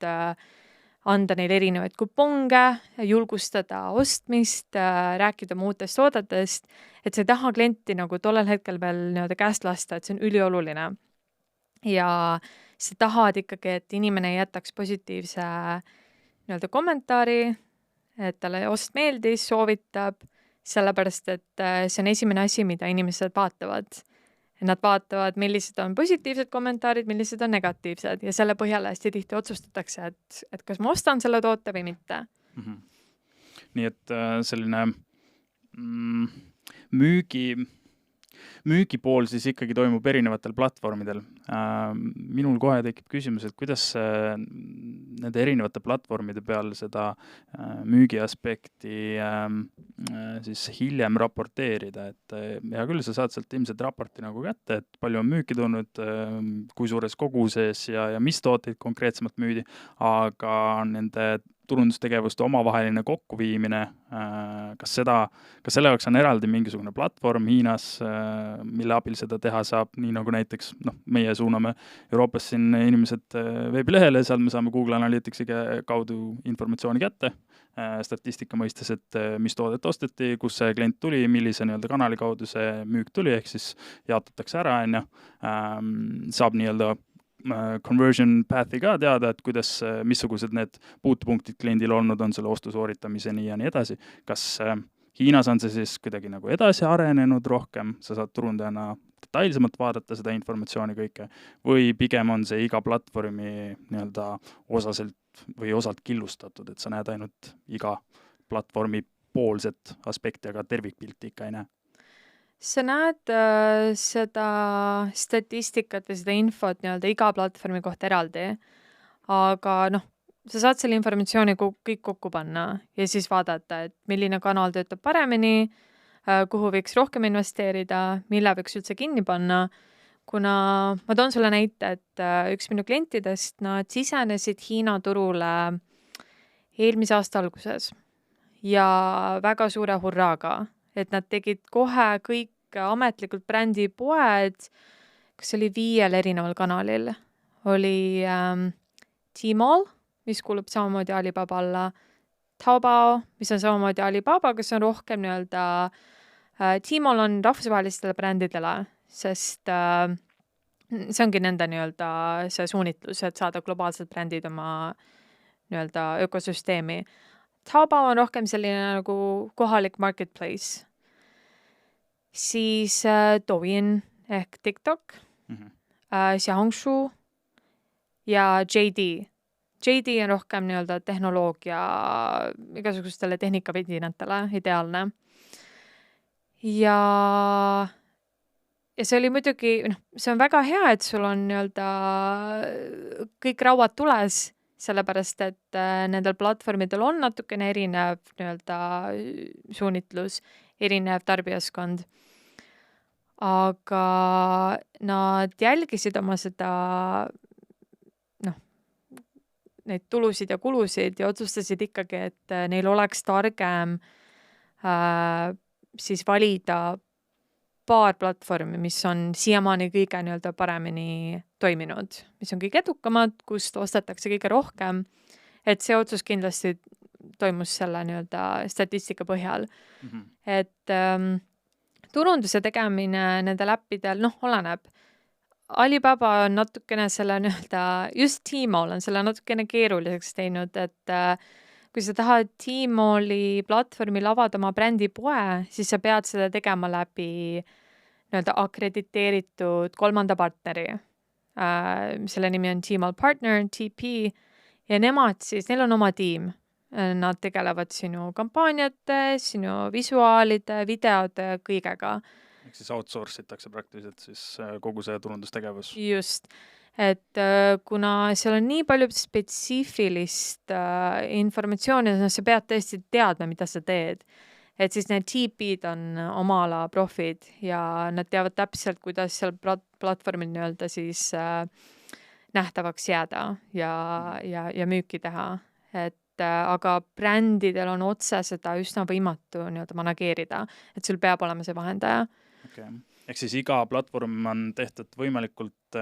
anda neile erinevaid kuponge, julgustada ostmist, rääkida muutest toodetest, et sa ei taha klienti tollel hetkel veel käest lasta, et see on ülioluline. Ja sa tahad ikkagi, et inimene jätaks positiivse kommentaari, et talle ost meeldis, soovitab, sellepärast, et see on esimene asi, mida inimesed vaatavad. Nad vaatavad, millised on positiivsed kommentaarid, millised on negatiivsed ja selle põhjal hästi tihti otsustatakse, et kas ma ostan selle toote või mitte. Nii et selline müügipool siis ikkagi toimub erinevatel platvormidel. Minul kohe tekib küsimus, et kuidas nende erinevate platvormide peal seda müügi aspekti siis hiljem raporteerida, et hea küll, sa saad sealt ilmselt raporti kätte, et palju on müüki tulnud, kui suures koguses ja mis tooteid konkreetsemalt müüdi, aga nende turundustegevuste omavaheline kokkuviimine, kas selle jaoks on eraldi mingisugune platvorm Hiinas, mille abil seda teha saab, nii nagu näiteks meie suuname Euroopas siin inimesed veebilehele, seal me saame Google Analyticsi kaudu informatsiooni kätte, statistika mõistes, et mis toodet osteti, kus see klient tuli, millise kanali kaudu see müük tuli, ehk siis jaotatakse ära, saab conversion path'i ka teada, et missugused need puutepunktid kliendil olnud on selle ostu sooritamiseni ja nii edasi. Kas Hiinas on see siis kuidagi edasi arenenud rohkem, sa saad turundajana detailsemalt vaadata seda informatsiooni kõike, või pigem on see iga platvormi osaselt või osalt killustatud, et sa näed ainult iga platvormi poolset aspekti, aga tervikpilti ikka ei näe? Sa näed seda statistikat või seda infot iga platvormi kohta eraldi, aga sa saad selle informatsiooni kõik kokku panna ja siis vaadata, et milline kanal töötab paremini, kuhu võiks rohkem investeerida, mille võiks üldse kinni panna, kuna ma toon sulle näite, et üks minu klientidest, nad sisenesid Hiina turule eelmise aasta alguses ja väga suure hurraaga, et nad tegid kohe kõik ametlikult brändi poed, kas oli 5 erineval kanalil. Oli Tmall, mis kuulub samamoodi Alibaba alla, Taobao, mis on samamoodi Alibaba, kes on rohkem Tmall on rahvusvahelistele brändidele, sest see ongi nende see suunitlus, et saada globaalsed brändid oma ökosüsteemi. Taobao on rohkem selline kohalik marketplace. Siis Douyin ehk TikTok, Xiaohongshu ja JD. JD on rohkem tehnoloogia igasugustele tehnikavidinatele ideaalne. Ja see oli muidugi, see on väga hea, et sul on kõik rauad tules, sellepärast, et nendel platvormidel on natukene erinev suunitlus, erinev tarbijaskond. aga nad jälgisid oma seda, noh, neid tulusid ja kulusid ja otsustasid ikkagi, et neil oleks targem siis valida paar platvormi, mis on siiamaani kõige nii-öelda paremini toiminud, mis on kõige edukamad, kust ostetakse kõige rohkem, et see otsus kindlasti toimus selle nii-öelda statistika põhjal. Et turunduse tegemine nendel äppidel, oleneb. Alibaba on natukene selle nii-öelda, just Tmall on selle natukene keeruliseks teinud, et kui sa tahad Tmalli platvormil avada oma brändipoe, siis sa pead seda tegema läbi nii-öelda akrediteeritud kolmanda partneri. Selle nimi on Tmall Partner, TP, ja nemad siis, neil on oma tiim. Nad tegelevad sinu kampaaniate, sinu visuaalide, videode, kõigega. Ehk siis outsource itakse praktiliselt siis kogu see turundustegevus. Just. Et kuna seal on nii palju spetsiifilist informatsiooni, sa pead tõesti teadma, mida sa teed. Et siis need TP-d on oma ala profid ja nad teavad täpselt, kuidas seal platvormil nii-öelda siis nähtavaks jääda ja müüki teha. Et aga brändidel on otse seda üsna võimatu nii-öelda manageerida, et sul peab olema see vahendaja. Okay. Ehk siis iga platvorm on tehtud võimalikult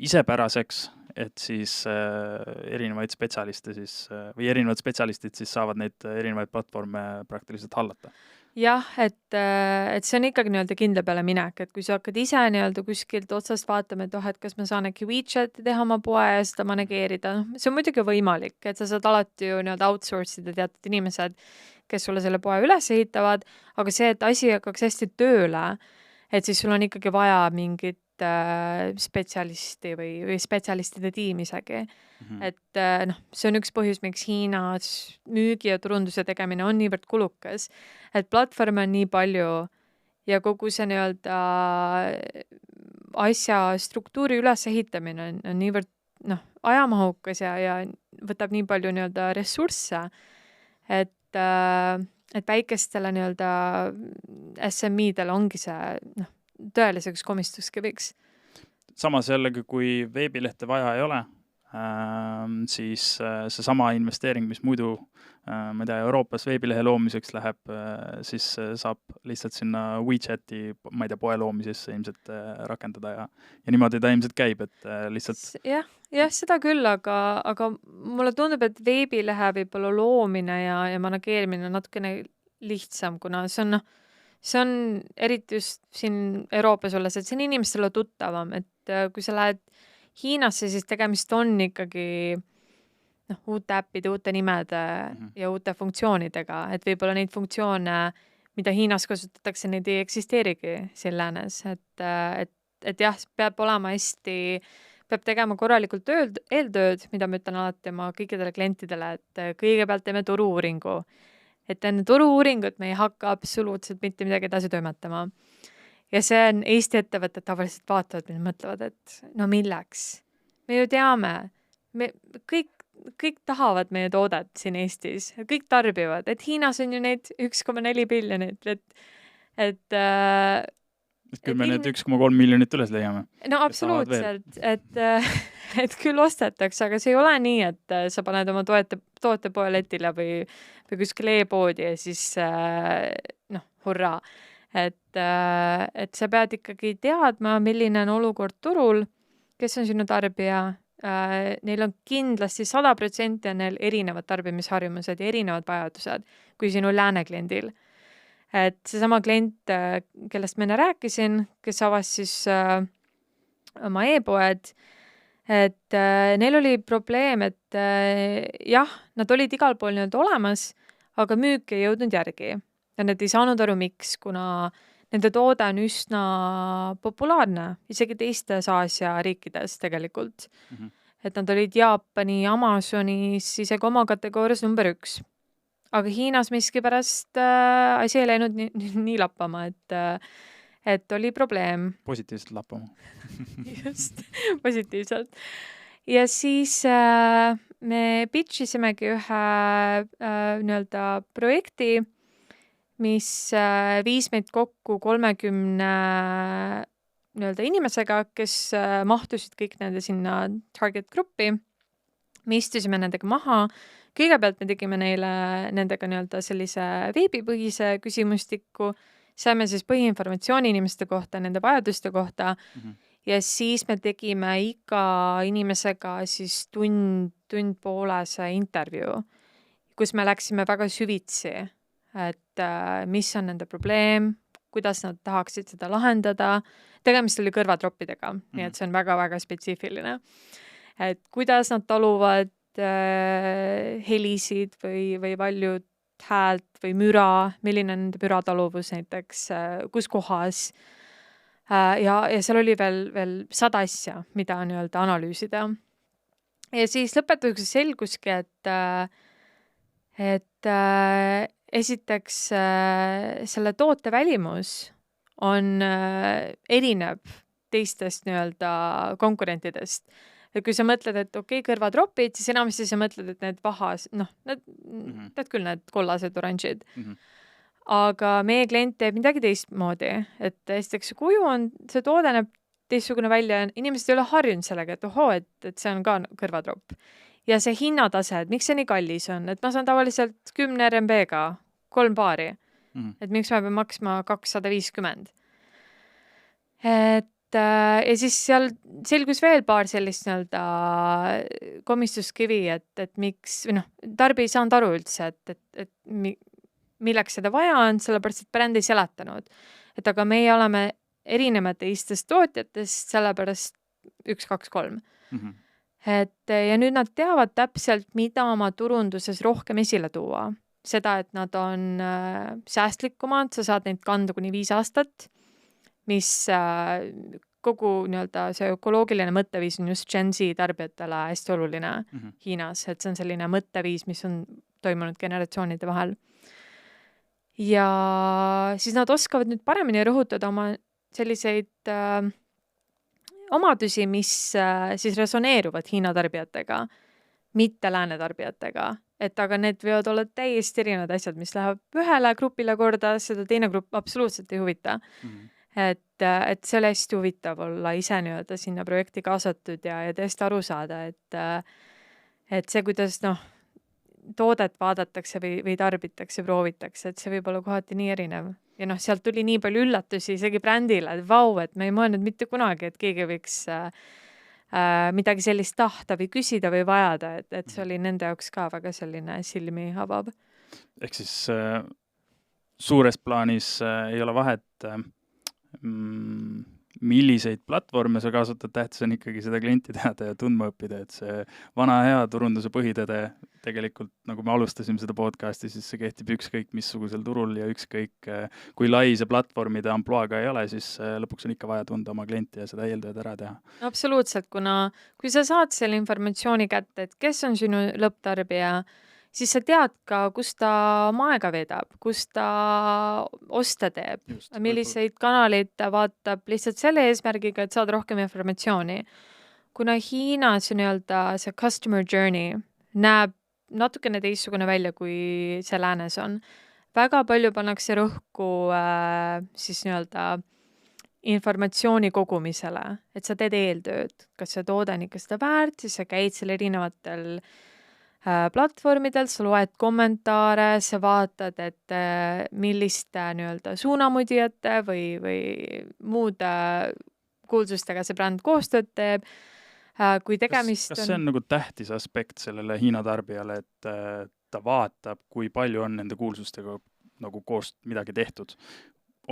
isepäraseks, et siis erinevaid spetsialiste siis, või erinevad spetsialistid siis saavad neid erinevaid platvorme praktiliselt hallata. Jah, et see on ikkagi nii-öelda kindla peale minek, et kui sa hakkad ise nii-öelda kuskilt otsast vaatama, et kas ma saan äkki WeChati teha oma poe ja seda manageerida, see on muidugi võimalik, et sa saad alati ju nii-öelda outsource'ida teatud inimesed, kes sulle selle poe üles ehitavad, aga see, et asi hakkaks hästi tööle, et siis sul on ikkagi vaja mingit spetsialisti või spetsialistide tiim isegi. Et see on üks põhjus, miks Hiinas müügi ja turunduse tegemine on niivõrd kulukas, et platvorme on nii palju ja kogu see nii-öelda asja struktuuri ülesehitamine on niivõrd ajamahukas ja võtab nii palju nii-öelda ressursse, et väikestele nii-öelda SMI-del ongi see tõeliseks komistuskiviks. Samas jällegi, kui veebilehte vaja ei ole, siis see sama investeering, mis muidu, ma ei tea, Euroopas veebilehe loomiseks läheb, siis saab lihtsalt sinna WeChati, ma ei tea, poe loomisesse ilmselt rakendada ja niimoodi ta ilmselt käib, et lihtsalt... Jah, seda küll, aga mulle tundub, et veebilehe võib-olla loomine ja manageerimine on natukene lihtsam, kuna see on eriti just siin Euroopas olles, et see on inimestele tuttavam, et kui sa lähed Hiinasse, siis tegemist on ikkagi uute äppide, uute nimede ja uute funktsioonidega, et võib-olla neid funktsioone, mida Hiinas kasutatakse, neid ei eksisteerigi siin läänes, et jah, peab olema hästi, peab tegema korralikult eeltööd, mida ma ütlen alati oma kõikidele klientidele, et kõigepealt teeme turu-uuringu. Et enne turu-uuringut me ei hakka absoluutselt mitte midagi edasi toimetama. Ja see on Eesti ettevõtted tavaliselt vaatavad, mida mõtlevad, et milleks? Me ju teame, kõik tahavad meie toodet siin Eestis, kõik tarbivad, et Hiinas on ju neid 1,4 biljonit, et küll me need 1,3 miljonit üles leiame. No absoluutselt, et küll ostetakse, aga see ei ole nii, et sa paned oma tootepoe letile või kuskil e-poodi ja siis hurraa. Et sa pead ikkagi teadma, milline on olukord turul, kes on sinu tarbija. Neil on kindlasti 100% on neil erinevad tarbimisharjumused ja erinevad vajadused kui sinu lääne kliendil. Et seesama klient, kellest ma enne rääkisin, kes avas siis oma e-poed, et neil oli probleem, et jah, nad olid igal pool nüüd olemas, aga müük ei jõudnud järgi. Ja nad ei saanud aru miks, kuna nende toode on üsna populaarne, isegi teistes Aasia riikides tegelikult. Et nad olid Jaapani, Amazonis isegi oma kategoorias number 1. Aga Hiinas miskipärast asi ei läinud nii lappama, et oli probleem. Positiivselt lappama. Just, positiivselt. Ja siis me pitchisimegi ühe nii-öelda projekti, mis viis meid kokku 30 nii-öelda inimesega, kes mahtusid kõik nende sinna target gruppi. Me istusime nendega maha. Kõigepealt me tegime nendega nii-öelda sellise veebipõhise küsimustiku, saime siis põhiinformatsiooni inimeste kohta, nende vajaduste kohta ja siis me tegime iga inimesega siis tund poolese intervjuu, kus me läksime väga süvitsi, et mis on nende probleem, kuidas nad tahaksid seda lahendada. Tegemist oli kõrvatroppidega, nii et see on väga-väga spetsiifiline. Et kuidas nad taluvad helisid või valjud häält või müra, milline on nende mürataluvus näiteks, kus kohas. Ja seal oli veel 100 asja, mida nii-öelda analüüsida. Ja siis lõpetuseks selguski, et esiteks selle toote välimus on erinev teistest nii-öelda konkurentidest. Ja kui sa mõtled, et okei, kõrvatropid, siis enamasti sa mõtled, et need vahas, tead küll need kollased oranžid. Aga meie klient teeb midagi teistmoodi, et esiteks see kuju on, see toode näeb teistsugune välja, inimesed ei ole harjunud sellega, et et see on ka kõrvatropp. Ja see hinnatase, et miks see nii kallis on, et ma saan tavaliselt 10 RMB-ga 3 paari, et miks ma pean maksma 250. Ja siis seal selgus veel paar sellist nii-öelda komistuskivi, et miks, või tarbi ei saanud aru üldse, et milleks seda vaja on, sellepärast, et bränd ei seletanud. Et aga meie oleme erinevate teistest tootjatest, sellepärast 1, 2, 3. Ja nüüd nad teavad täpselt, mida oma turunduses rohkem esile tuua. Seda, et nad on säästlikumad, sa saad neid kanda kuni 5 aastat, mis kogu nii-öelda see ökoloogiline mõtteviis on just Gen Z tarbijatele hästi oluline Hiinas, et see on selline mõtteviis, mis on toimunud generatsioonide vahel. Ja siis nad oskavad nüüd paremini rõhutada oma selliseid omadusi, mis siis resoneeruvad Hiina tarbijatega, mitte lääne tarbijatega. Et aga need võivad olla täiesti erinevad asjad, mis läheb ühele grupile korda, seda teine grupp absoluutselt ei huvita. Et see oli hästi huvitav olla ise nii-öelda sinna projekti kaasatud ja tõesti aru saada, et see, kuidas toodet vaadatakse või tarbitakse, proovitakse, et see võib olla kohati nii erinev. Ja sealt tuli nii palju üllatusi isegi brändile, et vau, et me ei mõelnud mitte kunagi, et keegi võiks midagi sellist tahta või küsida või vajada, et see oli nende jaoks ka väga selline silmi avav. Ehk siis suures plaanis ei ole vahet, milliseid platvorme sa kasutad, tähtis on ikkagi seda klienti teada ja tundma õppida, et see vana hea turunduse põhitõde tegelikult, nagu me alustasime seda podcasti, siis see kehtib ükskõik missugusel turul ja ükskõik kui lai see platvormide ampluaaga ei ole, siis lõpuks on ikka vaja tunda oma klienti ja seda eeltööd ära teha. Absoluutselt, kuna kui sa saad selle informatsiooni kätte, et kes on sinu lõpptarbija, siis sa tead ka, kus ta oma aega veedab, kus ta osta teeb, milliseid kanaleid ta vaatab lihtsalt selle eesmärgiga, et saad rohkem informatsiooni. Kuna Hiinas nii-öelda see customer journey näeb natukene teistsugune välja, kui see läänes on. Väga palju pannakse rõhku siis nii-öelda informatsiooni kogumisele, et sa teed eeltööd, kas see toode on ikka seda väärt, siis sa käid seal erinevatel platvormidel, sa loed kommentaare, sa vaatad, et milliste nii-öelda suunamudijate või muude kuulsustega see bränd koostööd teeb. Kui tegemist kas see on nagu tähtis aspekt sellele Hiina tarbijale, et ta vaatab, kui palju on nende kuulsustega nagu koos midagi tehtud?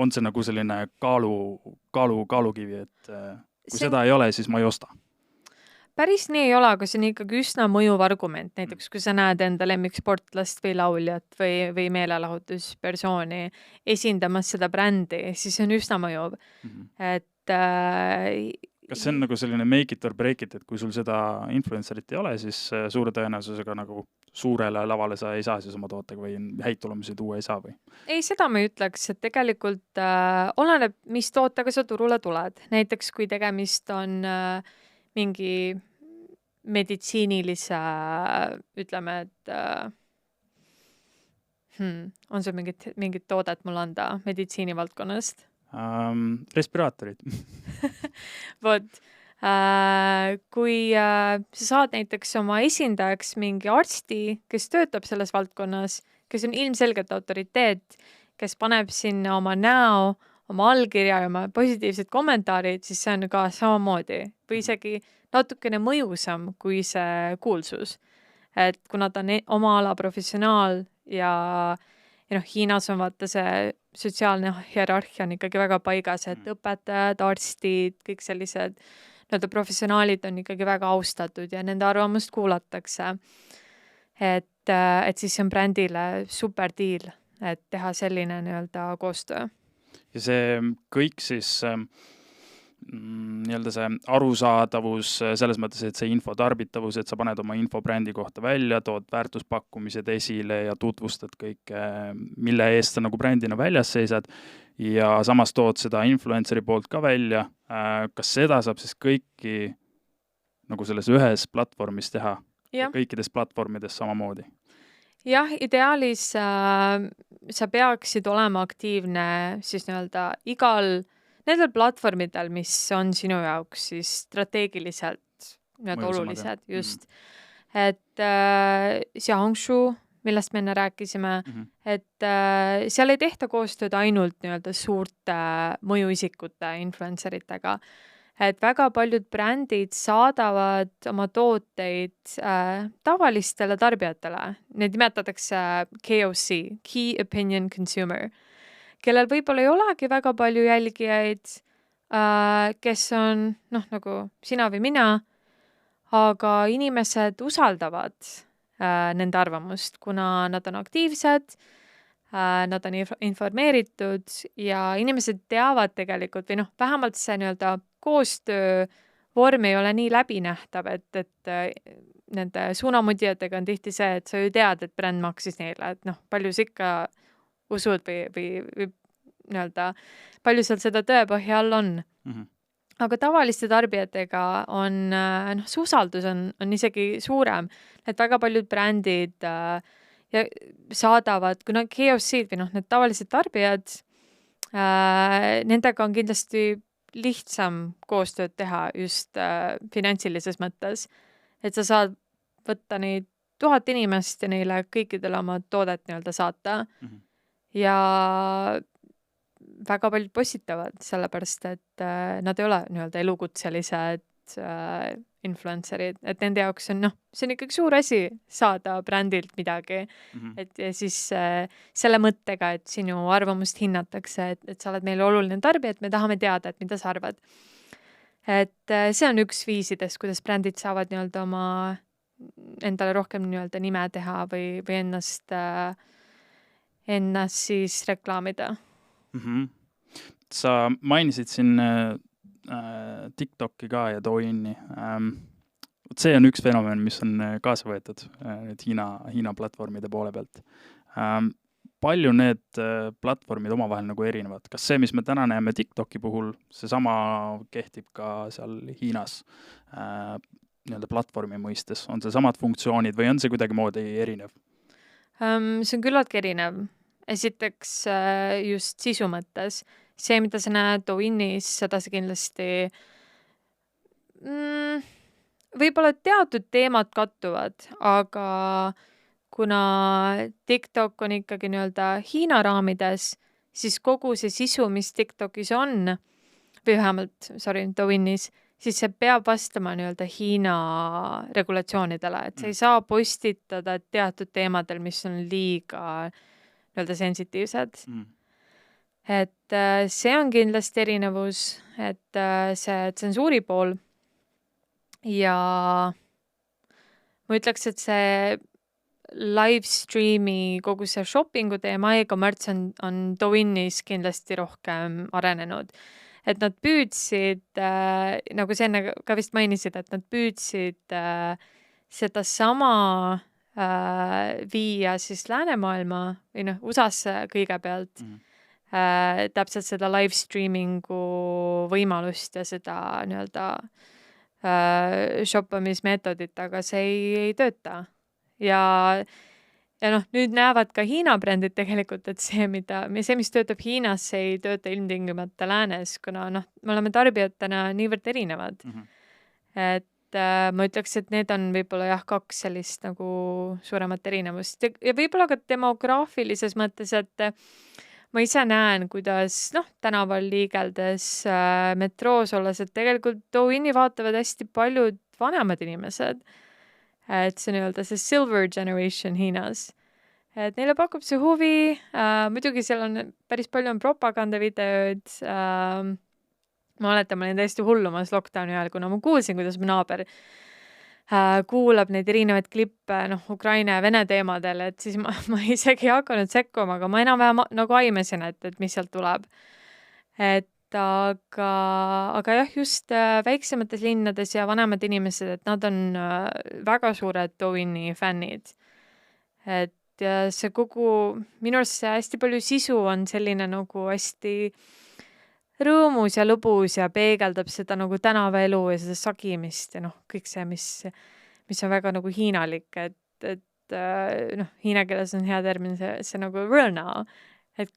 On see nagu selline kaalukivi, et kui seda ei ole, siis ma ei osta? Päris nii ei ole, aga see on ikkagi üsna mõjuv argument. Näiteks, kui sa näed enda lemmiksportlast või lauljat või meelelahutuspersooni esindamas seda brändi, siis see on üsna mõjuv. Kas see on nagu selline make it or break it, et kui sul seda influencerit ei ole, siis suure tõenäosusega nagu suurele lavale sa ei saa siis oma tootega või häid tulemusi tuua ei saa või? Ei, seda ma ei ütleks, et tegelikult oleneb, mis tootega sa turule tuled. Näiteks, kui tegemist on mingi meditsiinilise, ütleme, et On sul mingit toodet mul anda meditsiinivaldkonnast? Respiraatorid. Vot, kui sa saad näiteks oma esindajaks mingi arsti, kes töötab selles valdkonnas, kes on ilmselgelt autoriteet, kes paneb sinna oma näo, oma allkirja ja oma positiivsed kommentaarid, siis see on ka samamoodi või isegi natukene mõjusam kui see kuulsus. Et kuna ta on oma ala professionaal ja Hiinas on vaata see sotsiaalne hierarhia on ikkagi väga paigas, et õpetajad, arstid, kõik sellised professionaalid on ikkagi väga austatud ja nende arvamust kuulatakse. Et siis see on brändile super deal, et teha selline koostöö. Ja see kõik siis see arusaadavus selles mõttes, et see info tarbitavus, et sa paned oma info brändi kohta välja, tood väärtuspakkumised esile ja tutvustad kõike, mille eest sa nagu brändina väljas seisad ja samas tood seda influenceri poolt ka välja. Kas seda saab siis kõiki nagu selles ühes platvormis teha? Ja kõikides platvormides samamoodi? Jah, ideaalis sa peaksid olema aktiivne siis igal nendel platvormidel, mis on sinu jaoks siis strateegiliselt olulised, just. Et Xiaohongshu, millest me enne rääkisime, et seal ei tehta koostööd ainult suurte mõjuisikute influenceritega. Et väga paljud brändid saadavad oma tooteid tavalistele tarbijatele. Need nimetatakse KOC, Key Opinion Consumer, kellel võib-olla ei olegi väga palju jälgijaid, kes on nagu sina või mina, aga inimesed usaldavad nende arvamust, kuna nad on aktiivsed, nad on informeeritud ja inimesed teavad tegelikult või vähemalt see koostöö vorm ei ole nii läbinähtav, et nende suunamudjatega on tihti see, et sa ju tead, et bränd maksis neile, et palju sa ikka usud või palju seal seda tõepõhja all on. Aga tavaliste tarbijatega on, see usaldus on isegi suurem, et väga paljud brändid saadavad, kuna KOC-d või need tavalised tarbijad, nendega on kindlasti lihtsam koostööd teha just finantsilises mõttes, et sa saad võtta neid 1000 inimest ja neile kõikidele oma toodet saata. Ja väga paljud postitavad, sellepärast, et nad ei ole elukutselised influencerid, et nende jaoks on, see on ikkagi suur asi saada brändilt midagi, et ja siis selle mõttega, et sinu arvamust hinnatakse, et sa oled meile oluline tarbija, et me tahame teada, et mida sa arvad. Et see on üks viisidest, kuidas brändid saavad oma endale rohkem nime teha või ennast siis reklaamida. Sa mainisid siin TikTok'i ka ja Douyin. See on üks fenomen, mis on kaasa võetud Hiina platvormide poole pealt. Palju need platvormid omavahel nagu erinevad? Kas see, mis me täna näeme TikTok'i puhul, see sama kehtib ka seal Hiinas platvormi mõistes? On see samad funktsioonid või on see kuidagi moodi erinev? See on küllaltki erinev. Esiteks just sisu mõttes. See, mida sa näed Douyin'is, seda see kindlasti võib-olla teatud teemad kattuvad, aga kuna TikTok on ikkagi Hiina raamides, siis kogu see sisu, mis TikTokis on, või vähemalt, Douyin'is, siis see peab vastama Hiina regulatsioonidele, et sa ei saa postitada teatud teemadel, mis on liiga sensitiivsed. Et see on kindlasti erinevus, et see tsensuuri pool ja ma ütleks, et see livestreami kogu see shoppingu teema e-commerce on Douyin'is kindlasti rohkem arenenud. Et nad püüdsid, nagu sa enne ka vist mainisid, et nad püüdsid seda sama viia siis läänemaailma või USA-sse kõigepealt. Täpselt seda livestreamingu võimalust ja seda shoppamismeetodit, aga see ei tööta. Ja ja noh, nüüd näevad ka Hiina brändid tegelikult, et mis töötab Hiinas, see ei tööta ilmtingimata läänes, kuna noh, me oleme tarbijatena niivõrd erinevad. Et ma ütleks, et need on võib-olla jah, 2 sellist nagu suuremat erinevust ja võib-olla ka demograafilises mõttes, et ma ise näen, kuidas noh, tänaval liigeldes metroos olles, et tegelikult Douyin vaatavad hästi paljud vanemad inimesed. Et see nii-öelda see silver generation Hiinas. Et neile pakub see huvi, muidugi seal on päris palju on propagandavideoid. Ma mäletan, ma olin täiesti hullumas lockdowni ajal, kuna ma kuulsin, kuidas mu naaber kuulab neid erinevaid klippe Ukraina ja Vene teemadel, et siis ma isegi ei hakanud sekkuma, aga ma enam-vähem nagu aimasin, et mis sealt tuleb. Et aga jah, just väiksemates linnades ja vanemad inimesed, et nad on väga suured Douyini fännid. Et see minu arust see hästi palju sisu on selline nagu hästi rõõmus ja lõbus ja peegeldab seda nagu tänavaelu ja seda sagimist ja kõik see, mis on väga nagu hiinalik, et hiina keeles on hea termin see nagu rõõna, et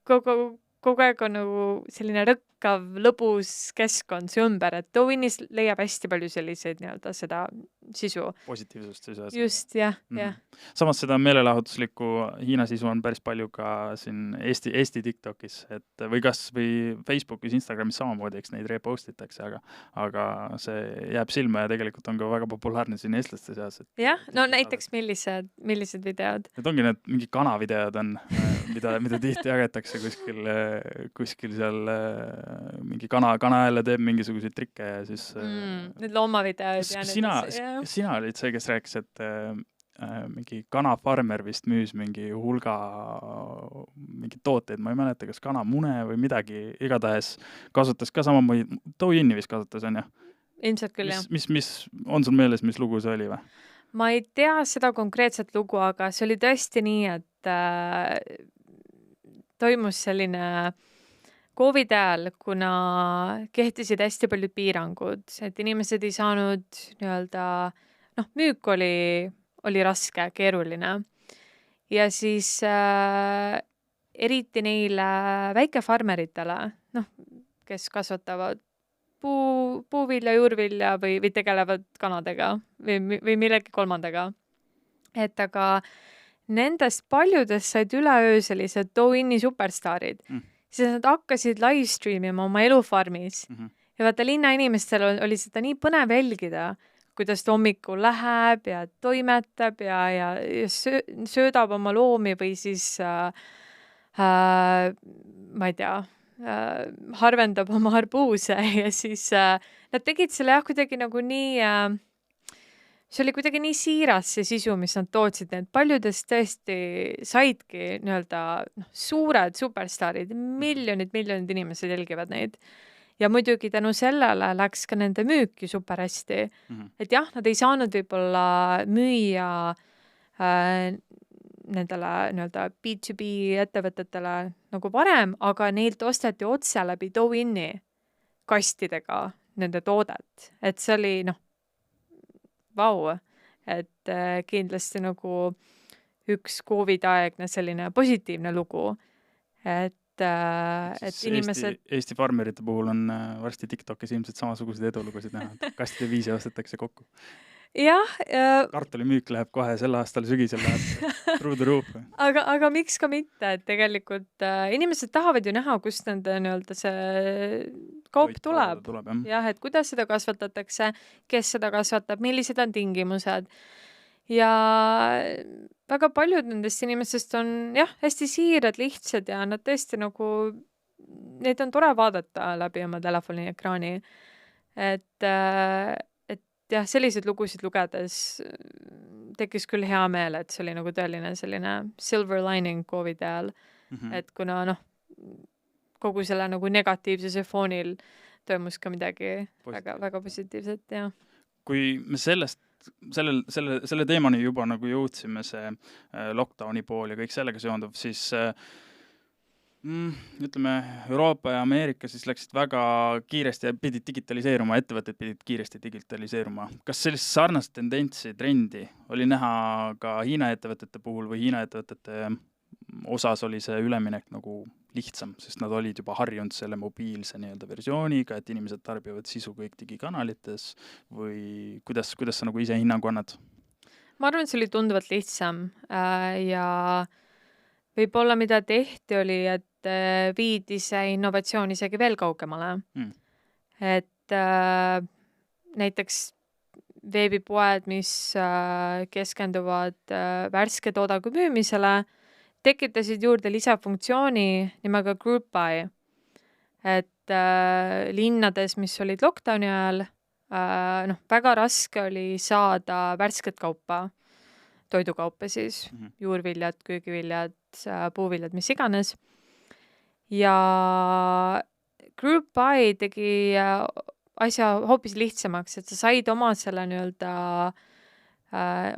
kogu aeg on nagu selline rõkkav, lõbus keskkond see ümber, et Douyinis leiab hästi palju selliseid nii-öelda seda sisu. Positiivsust siis. Just, jah. Samas seda meelelahutuslikku Hiina sisu on päris palju ka siin Eesti TikTokis, või Facebookis, Instagramis samamoodi, eks neid repostitakse, aga see jääb silma ja tegelikult on ka väga populaarne siin eestlaste seas. Jah, no näiteks millised videod? Need ongi need mingi kanavideod on, mida tihti jagatakse kuskil seal mingi kana jälle teeb mingisuguseid trikke ja siis... Need loomavideod ja sina olid see, kes rääkis, et mingi kanafarmer vist müüs mingi hulga mingi tooteid, ma ei mäleta, kas kanamune või midagi, igatahes kasutas ka samamoodi, Douyini vist kasutas, on ju? Ilmselt küll, jah. Mis on sul meeles, mis lugu see oli või? Ma ei tea seda konkreetset lugu, aga see oli tõesti nii, et toimus selline COVID ajal, kuna kehtisid hästi paljud piirangud, et inimesed ei saanud nii-öelda, müük oli raske, keeruline. Ja siis eriti neile väikefarmeritele, kes kasvatavad puuvilja, juurvilja või tegelevad kanadega või millegi kolmandaga. Et aga nendest paljudest said üleöö sellised Douyini superstaarid. Siis nad hakkasid livestreamima oma elufarmis. Ja vaata, linnainimestel oli seda nii põnev jälgida, kuidas ta hommikul läheb ja toimetab ja söödab oma loomi või siis, ma ei tea, harvendab oma arbuuse ja siis nad tegid selle kuidagi nagu nii... See oli kuidagi nii siiras see sisu, mis nad tootsid, need paljudest tõesti saidki nii-öelda suured superstaarid, miljonid inimesed jälgivad neid. Ja muidugi tänu sellele läks ka nende müüki super hästi. Et jah, nad ei saanud võib-olla müüa nendele nii-öelda B2B ettevõtetele nagu varem, aga neilt osteti otse läbi Douyini kastidega nende toodet. Et see oli, vau, et kindlasti nagu üks COVID-aegne selline positiivne lugu, et inimesed... Eesti farmerite puhul on varsti TikTokis ilmselt samasugused edulugusid näha, et kastide viisi ostetakse kokku. Jah. Kartulimüük läheb kohe sel aastal sügisel läheb through the roof. Aga miks ka mitte, et tegelikult inimesed tahavad ju näha, kust nende nii-öelda see kaup tuleb. Jah, et kuidas seda kasvatatakse, kes seda kasvatab, millised on tingimused. Ja väga paljud nendest inimesest on hästi siirad, lihtsad ja nad tõesti nagu, neid on tore vaadata läbi oma telefoni ekraani. Et jah, selliseid lugusid lugedes tekkis küll hea meel, et see oli nagu tõeline selline silver lining COVID ajal. Et kuna kogu selle nagu negatiivsuse foonil toimus ka midagi väga, väga positiivset, jah. Kui me selle teemani juba nagu jõudsime, see lockdowni pool ja kõik sellega seonduv, siis Ütleme, Euroopa ja Ameerika siis läksid väga kiiresti ja pidid digitaliseeruma, ettevõtted pidid kiiresti digitaliseeruma. Kas sellist sarnast tendentsi, trendi oli näha ka Hiina ettevõtete puhul või Hiina ettevõtete osas oli see üleminek nagu lihtsam, sest nad olid juba harjunud selle mobiilse nii-öelda versiooniga, et inimesed tarbivad sisu kõik digikanalites või kuidas sa nagu ise hinnangu annad? Ma arvan, et see oli tunduvalt lihtsam ja võib-olla mida tehti oli, et viidi see innovatsioon isegi veel kaugemale. Et näiteks veebipoed, mis keskenduvad värske toodangu müümisele, tekitasid juurde lisafunktsiooni nimega Group Buy. Et linnades, mis olid lockdowni ajal, väga raske oli saada värsket kaupa, toidukaupa siis, juurviljad, köögiviljad, puuviljad, mis iganes. Ja Group Buy tegi asja hoopis lihtsamaks, et sa said oma selle nii-öelda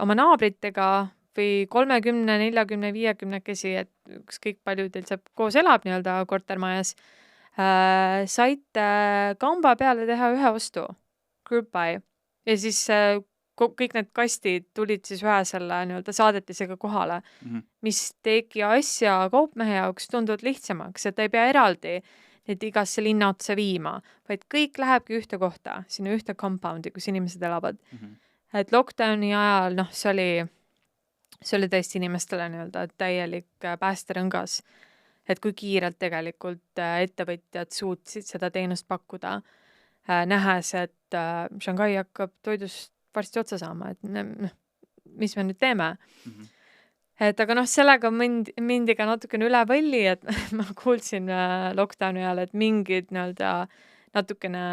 oma naabritega või 30, 40, 50-kesi, et ükskõik palju teil saab koos elab nii-öelda kortermajas, saite kamba peale teha ühe ostu, Group Buy. Ja siis kõik need kastid tulid siis ühe selle nii-öelda saadetisega kohale, mis tegi asja kaupmehe jaoks tunduvalt lihtsamaks, et ta ei pea eraldi neid igasse linna otsa viima, vaid kõik lähebki ühte kohta, sinna ühte compoundi, kus inimesed elavad. Et lockdowni ajal, see oli tõesti inimestele nii-öelda täielik päästerõngas, et kui kiirelt tegelikult ettevõtjad suutsid seda teenust pakkuda, nähes, et Shanghai hakkab toidust varsti otsa saama, et mis me nüüd teeme. Et aga sellega mindi ka natukene üle võlli, et ma kuulsin lockdowni ajal, et mingid nii-öelda natukene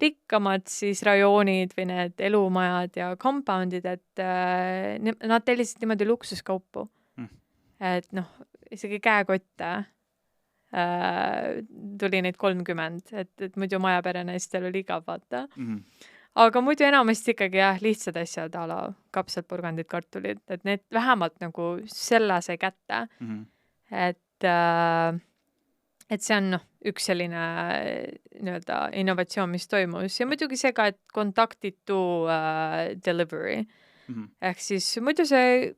rikkamad siis rajoonid või need elumajad ja compoundid, et nad tellisid niimoodi luksuskaupu. Et isegi käekotte tuli neid 30, et muidu majaperenaistel oli igav vaata. Aga muidu enamasti ikkagi lihtsad asjad ala kapsad, porgandid, kartulid, et need vähemalt nagu selle sai kätte. Et see on üks selline nii-öelda innovatsioon, mis toimus. Ja muidugi see ka, et contactitu delivery. Ehk siis muidu see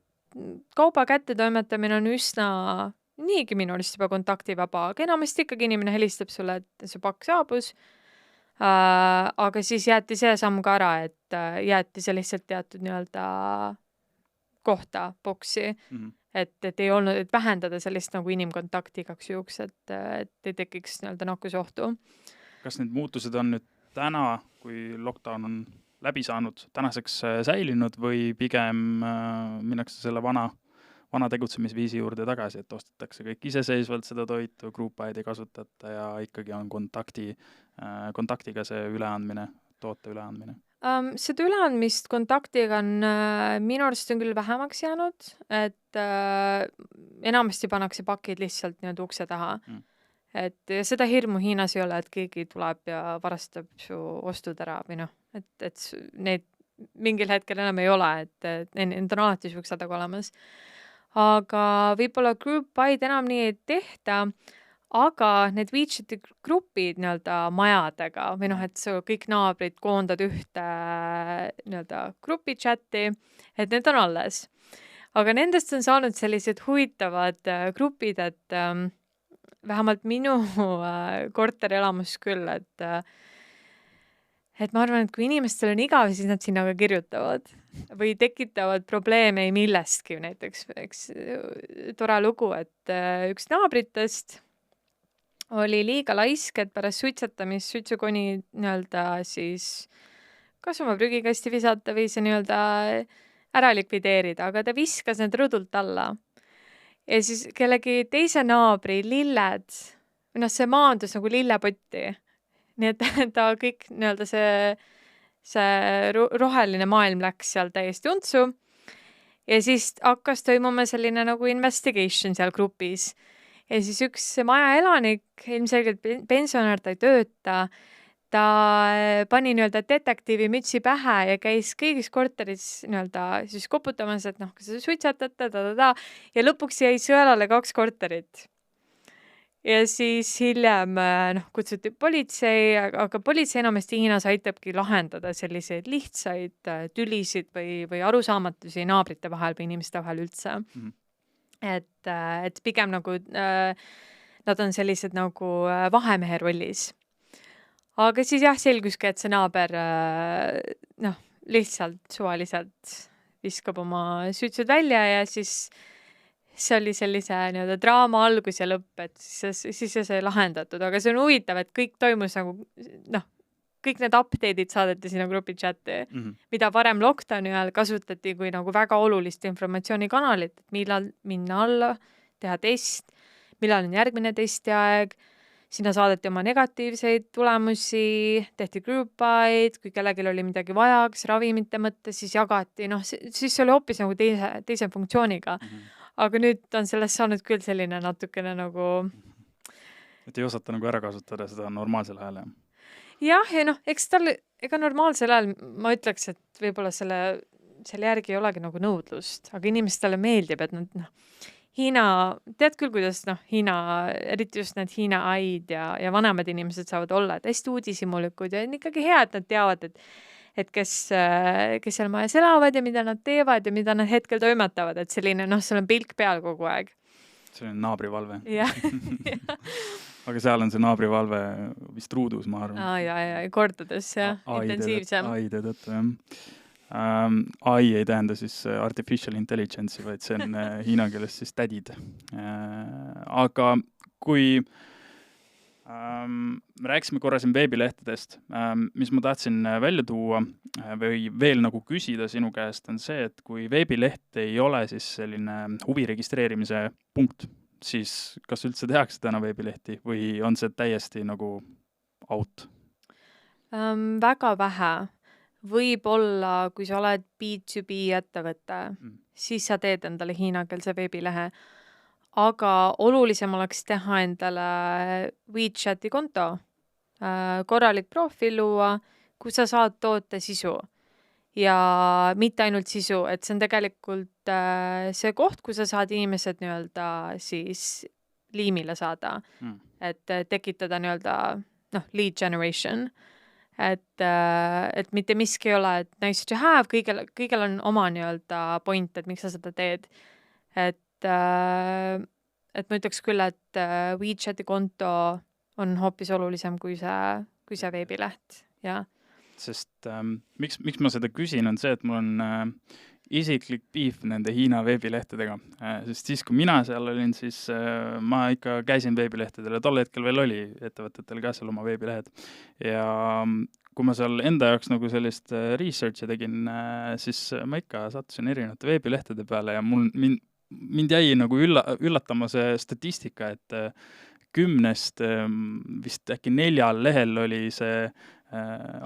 kauba kätte toimetamine on üsna niigi minu arust juba kontaktivaba, aga enamasti ikkagi inimene helistab sulle, et see pakk saabus. Aga siis jäeti see samm ka ära, et jäeti see lihtsalt teatud nii-öelda kohta, boksi, et ei olnud, et vähendada sellist nagu inimkontakti igaks juhuks, et ei tekiks nii-öelda nakkusohtu. Kas need muutused on nüüd täna, kui lockdown on läbi saanud, tänaseks säilinud või pigem minnakse selle vana tegutsemisviisi juurde tagasi, et ostetakse kõik iseseisvalt seda toitu, Group Buy'd ei kasutata ja ikkagi on kontaktiga see üleandmine, toote üleandmine? Seda üleandmist kontaktiga on minu arust on küll vähemaks jäänud, et enamasti pannakse pakid lihtsalt nii-öelda ukse taha. Et seda hirmu Hiinas ei ole, et keegi tuleb ja varastab su ostud ära või et need mingil hetkel enam ei ole, et need on alati sihukesed aga olemas. Aga võib-olla Group Buy'd enam nii ei tehta, aga need widgeti grupid nii-öelda majadega või et sa kõik naabrid koondad ühte nii-öelda grupi chati, et need on alles. Aga nendest on saanud sellised huvitavad grupid, et vähemalt minu korterelamus küll, et ma arvan, et kui inimestel on igav, siis nad sinna ka kirjutavad või tekitavad probleeme millestki näiteks. Tore lugu, et üks naabritest oli liiga laisk, et pärast suitsetamist suitsukoni nii-öelda siis kas oma prügikasti visata või see nii-öelda ära likvideerida, aga ta viskas need rõdult alla. Ja siis kellegi teise naabri lilled, see maandus nagu lillepotti. Nii et ta kõik nii-öelda see roheline maailm läks seal täiesti untsu. Ja siis hakkas toimuma selline nagu investigation seal grupis. Ja siis üks maja elanik, ilmselgelt pensionär, ta ei tööta, ta pani nii-öelda detektiivi mütsi pähe ja käis kõigis korteris nii-öelda siis koputamas, et kas sa suitsetate, ja lõpuks jäi sõelale 2 korterit. ja siis hiljem kutsuti politsei, aga politsei enamasti Hiinas aitabki lahendada selliseid lihtsaid tülisid või arusaamatusi naabrite vahel või inimeste vahel üldse. Et pigem nagu nad on sellised nagu vahemehe rollis. Aga siis jah, selguski, et see naaber lihtsalt suvaliselt viskab oma süütsud välja ja siis see oli sellise nii-öelda draama algus ja lõpp, et siis see sai lahendatud, aga see on huvitav, et kõik toimus nagu kõik need update'id saadeti sinna grupi chati, mida varem lockdowni ajal kasutati kui nagu väga olulist informatsioonikanalit, et millal minna alla, teha test, millal on järgmine testiaeg, sinna saadeti oma negatiivseid tulemusi, tehti group by'd, kui kellelgi oli midagi vaja, kas ravimite mõttes, siis jagati, siis oli hoopis nagu teise funktsiooniga. Aga nüüd on sellest saanud küll selline natukene nagu... Et ei osata nagu ära kasutada seda normaalsel ajal, jah, ja eks ega normaalsel ajal ma ütleks, et võib-olla selle järgi ei olegi nagu nõudlust, aga inimestele meeldib, et nad Hiina, tead küll, kuidas Hiina, eriti just need Hiina aid ja vanemad inimesed saavad olla, et hästi uudishimulikud ja on ikkagi hea, et nad teavad, et kes seal majas elavad ja mida nad teevad ja mida nad hetkel toimetavad, et selline, seal on pilk peal kogu aeg. See on naabrivalve. Jah. Aga seal on see naabrivalve vist ruudus, ma arvan. Ja, kordades, jah, intensiivsem. Aide tõttu, jah. AI ei tähenda siis artificial intelligence'i, vaid see on hiina keeles siis tädid. Aga kui me rääkisime korra siin veebilehtedest, mis ma tahtsin välja tuua või veel nagu küsida sinu käest, on see, et kui veebileht ei ole siis selline huvi registreerimise punkt, siis kas üldse tehakse täna veebilehti või on see täiesti nagu out? Väga vähe. Võib-olla, kui sa oled B2B ettevõte, siis sa teed endale hiinakeelse veebilehe. Aga olulisem oleks teha endale WeChati konto, korralik profiil luua, kus sa saad toota sisu. Ja mitte ainult sisu, et see on tegelikult see koht, kus sa saad inimesed nii-öelda siis liimile saada. Et tekitada nii-öelda lead generation. Et mitte miski ei ole, et nice to have, kõigel on oma nii-öelda point, et miks sa seda teed. Et ma ütleks küll, et WeChati konto on hoopis olulisem kui see veebileht, jah. Sest miks ma seda küsin, on see, et mul on isiklik beef nende Hiina veebilehtedega. Sest siis, kui mina seal olin, siis ma ikka käisin veebilehtedele. Tol hetkel veel oli ettevõtetel ka seal oma veebilehed. Ja kui ma seal enda jaoks nagu sellist researchi tegin, siis ma ikka sattusin erinevate veebilehtede peale ja mind jäi nagu üllatama see statistika, et 10 vist äkki 4 lehel oli see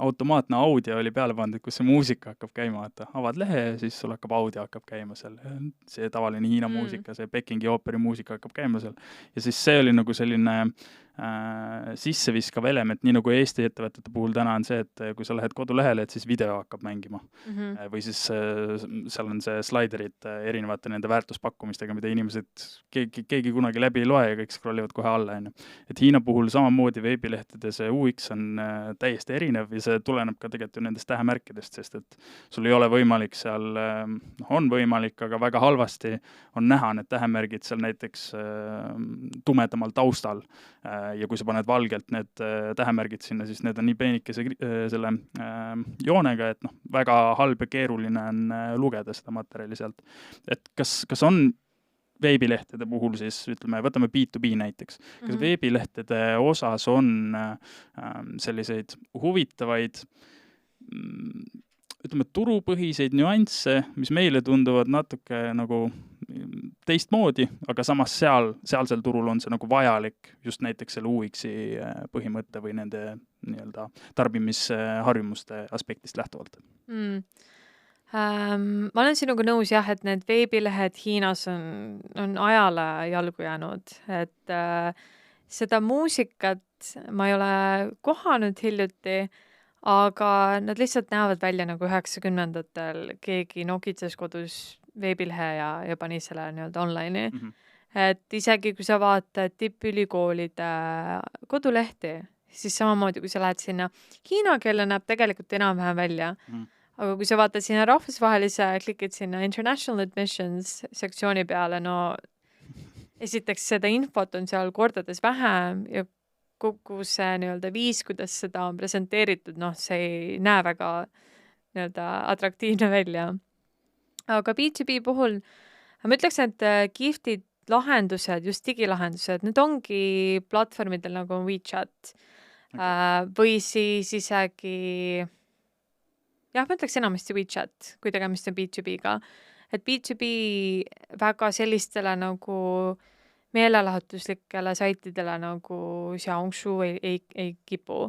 automaatne audio oli peale pandud, kus see muusika hakkab käima, et avad lehe ja siis sul hakkab audio hakkab käima seal. See tavaline Hiina muusika, see Pekingi ooperi muusika hakkab käima seal. Ja siis see oli nagu selline sisseviskav element, nii nagu Eesti ettevõtete puhul täna on see, et kui sa lähed kodulehele, et siis video hakkab mängima. Või siis seal on see slaiderid erinevate nende väärtuspakkumistega, mida inimesed keegi kunagi läbi ei loe ja kõik scrollivad kohe alla. Et Hiina puhul samamoodi veebilehtede see UX on täiesti erinev ja see tuleneb ka tegelikult ju nendest tähemärkidest, sest et sul ei ole võimalik seal, on võimalik, aga väga halvasti on näha need tähemärgid seal näiteks tumedamal taustal. Ja kui sa paned valgelt need tähemärgid sinna, siis need on nii peenikese selle joonega, et väga halb ja keeruline on lugeda seda materjali sealt. Et kas on veebilehtede puhul siis, ütleme, võtame B2B näiteks, kas veebilehtede osas on selliseid huvitavaid, ütleme, turupõhiseid nüansse, mis meile tunduvad natuke nagu teistmoodi, aga samas sealsel turul on see nagu vajalik just näiteks selle UX-i põhimõtte või nende nii-öelda tarbimisharjumuste aspektist lähtuvalt. Ma olen sinuga nõus jah, et need veebilehed Hiinas on ajale jalgu jäänud, et seda muusikat ma ei ole kohanud hiljuti, aga nad lihtsalt näevad välja nagu 90-ndatel keegi nokitses kodus veebilehe ja pani selle nii-öelda online'i. et isegi kui sa vaatad tippülikoolide kodulehti, siis samamoodi, kui sa lähed sinna hiina keele näeb tegelikult enam-vähem välja. Aga kui sa vaatad sinna rahvusvahelise, klikid sinna International Admissions sektsiooni peale, no esiteks seda infot on seal kordades vähem ja kogu see nii-öelda viis, kuidas seda on presenteeritud, noh, see ei näe väga nii-öelda atraktiivne välja. Aga B2B puhul ma ütleks, et kihvtid lahendused, just digilahendused, need ongi platvormidel nagu WeChat või siis isegi, jah, ma ütleks enamasti WeChat, kui tegemist on B2B-ga. Et B2B väga sellistele nagu meelelahutuslikele saitidele nagu Xiaohongshu ei kipu.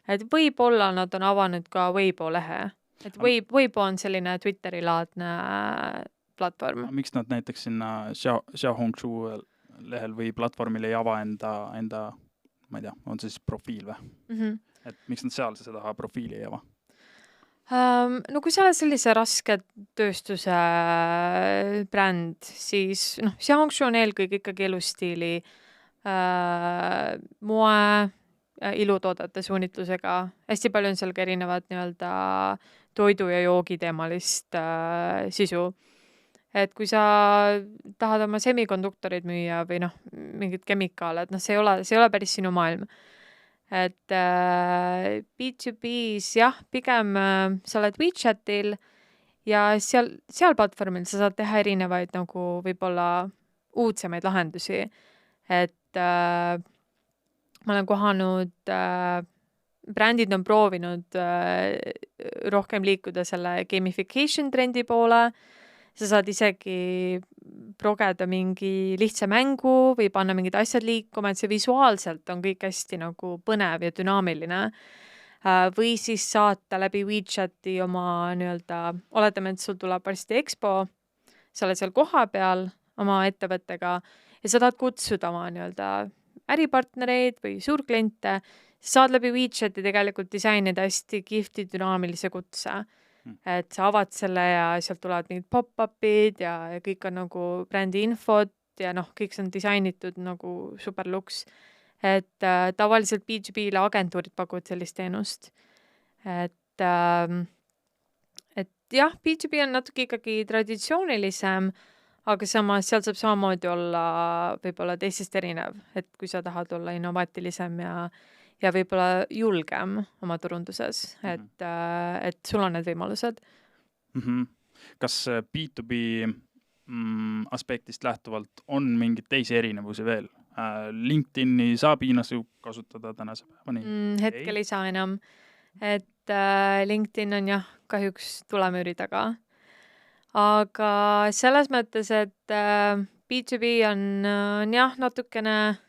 Et võib-olla nad on avanud ka Weibo lehe. Et Weibo on selline Twitteri-laadne platvorm. Miks nad näiteks sinna Xiaohongshu lehel või platvormil ei ava enda ma ei tea, on see siis profiil või? Et miks nad seal seda profiili ei ava? No kui sa oled sellise raske tööstuse bränd, siis Xiaohongshu on eelkõige ikkagi elustiili moe ilutoodete suunitlusega. Hästi palju on seal ka erinevad nii-öelda toidu ja joogi teemalist sisu. Et kui sa tahad oma semikonduktorid müüa või mingid kemikaale, et see ei ole päris sinu maailm. Et B2B-s jah, pigem sa oled WeChatil ja seal platvormil sa saad teha erinevaid nagu võib-olla uudsemaid lahendusi. Et ma olen kohanud, brändid on proovinud rohkem liikuda selle gamification trendi poole. Sa saad isegi progeda mingi lihtsa mängu või panna mingid asjad liikuma, et see visuaalselt on kõik hästi nagu põnev ja dünaamiline. Või siis saata läbi WeChati oma nii-öelda, oletame, et sul tuleb varsti Expo, sa oled seal koha peal oma ettevõttega ja sa tahad kutsuda oma nii-öelda äripartnereid või suurkliente, saad läbi WeChati tegelikult disainida hästi kihvti dünaamilise kutse. Et sa avad selle ja sealt tulevad mingid pop-upid ja kõik on nagu brändi infot ja kõik see on disainitud nagu super luks. Et tavaliselt B2B-le agentuurid pakuvad sellist teenust. Et jah, B2B on natuke ikkagi traditsioonilisem, aga samas seal saab samamoodi olla võib-olla teisest erinev, et kui sa tahad olla innovaatilisem ja võib-olla julgem oma turunduses, et sul on need võimalused. Kas B2B aspektist lähtuvalt on mingid teisi erinevusi veel? LinkedIni saab Hiinas ju kasutada tänase päevani? Hetkel ei saa enam. Et LinkedIn on jah, kahjuks tulemüüri taga. Aga selles mõttes, et B2B on jah, natukene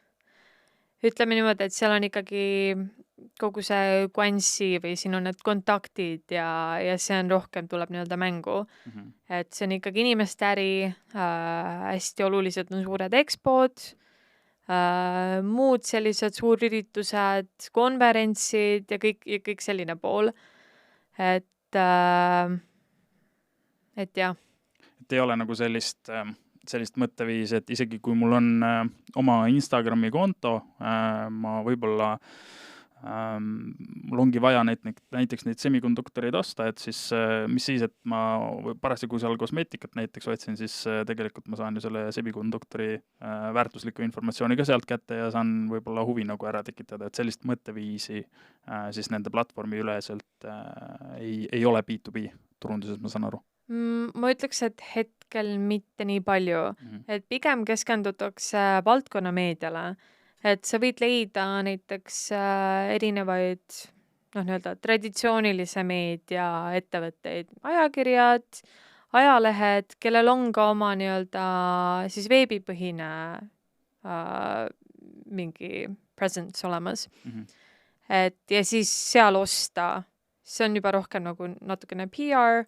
ütleme niimoodi, et seal on ikkagi kogu see kuanssi või siin on need kontaktid ja see on rohkem tuleb nii-öelda mängu. Et see on ikkagi inimeste äri, hästi olulised on suured expod, muud sellised suurüritused, konverentsid ja kõik selline pool. Et jah. Et ei ole nagu sellist mõtteviis, et isegi kui mul on oma Instagrami konto, ma võib-olla mul ongi vaja näiteks neid semikonduktoreid osta, et siis mis siis, et ma parasjagu seal kosmeetikat näiteks otsin, siis tegelikult ma saan ju selle semikonduktori väärtusliku informatsiooni ka sealt kätte ja saan võib-olla huvi nagu ära tekitada, et sellist mõtteviisi siis nende platvormi üleselt ei ole B2B turunduses, ma saan aru. Ma ütleks, et hetkel mitte nii palju, et pigem keskendutakse valdkonna meediale, et sa võid leida näiteks erinevaid nii-öelda traditsioonilise meedia ettevõtteid, ajakirjad, ajalehed, kellel on ka oma nii-öelda siis veebipõhine mingi presence olemas. Et ja siis seal osta, see on juba rohkem nagu natukene PR,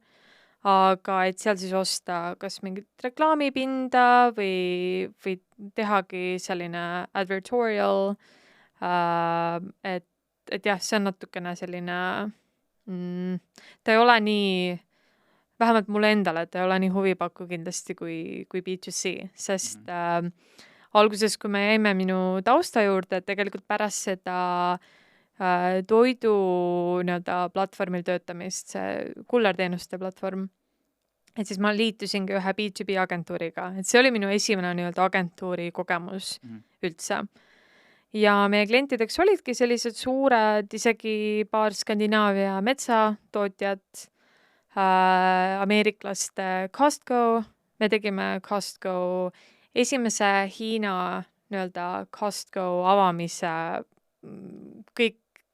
aga et seal siis osta kas mingit reklaamipinda või tehagi selline advertorial, et jah, see on natukene selline, ta ei ole nii, vähemalt mulle endale, et ei ole nii huvipakku kindlasti kui B2C, sest alguses, kui me jäime minu tausta juurde, et tegelikult pärast seda toidu nii-öelda platvormil töötamist, see kullerteenuste platvorm, et siis ma liitusingi ühe B2B agentuuriga, et see oli minu esimene nii-öelda agentuuri kogemus üldse. Ja meie klientideks olidki sellised suured, isegi paar Skandinaavia metsatootjad, ameeriklaste Costco, me tegime Costco esimese Hiina nii-öelda Costco avamise,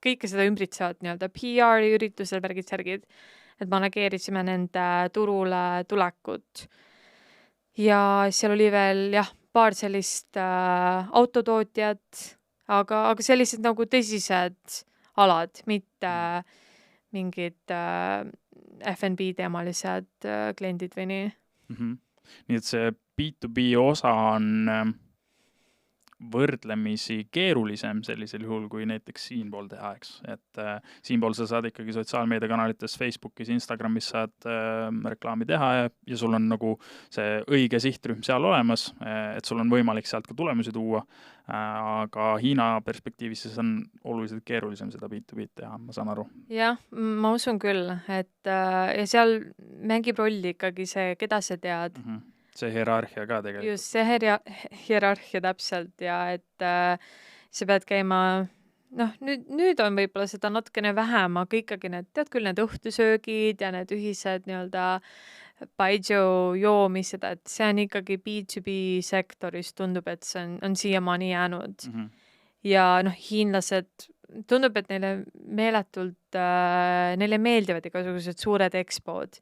kõike seda ümbritsevad nii-öelda PR-üritusel, värgid-särgid, et manageerisime nende turule tulekut. Ja seal oli veel, paar sellist autotootjat, aga sellised nagu tõsised alad, mitte mingid F&B teemalised kliendid või nii. Nii et see B2B osa on võrdlemisi keerulisem sellisel juhul, kui näiteks siinpool teha, eks. Et siinpool sa saad ikkagi sotsiaalmeediakanalites, Facebookis, Instagramis saad reklaami teha ja sul on nagu see õige sihtrühm seal olemas, et sul on võimalik sealt ka tulemusi tuua, aga Hiina perspektiivis siis on oluliselt keerulisem seda B2B teha, ma saan aru. Jah, ma usun küll, et ja seal mängib rolli ikkagi see, keda sa tead. See hierarhia ka tegelikult. Just, see hierarhia täpselt ja et sa pead käima, nüüd on võib-olla seda natukene vähem, aga ikkagi tead küll need õhtusöögid ja need ühised nii-öelda baijiu joomised, et see on ikkagi B2B sektoris, tundub, et see on siiamaani jäänud. Ja hiinlased, tundub, et neile meeletult, neile meeldivad igasugused suured expod,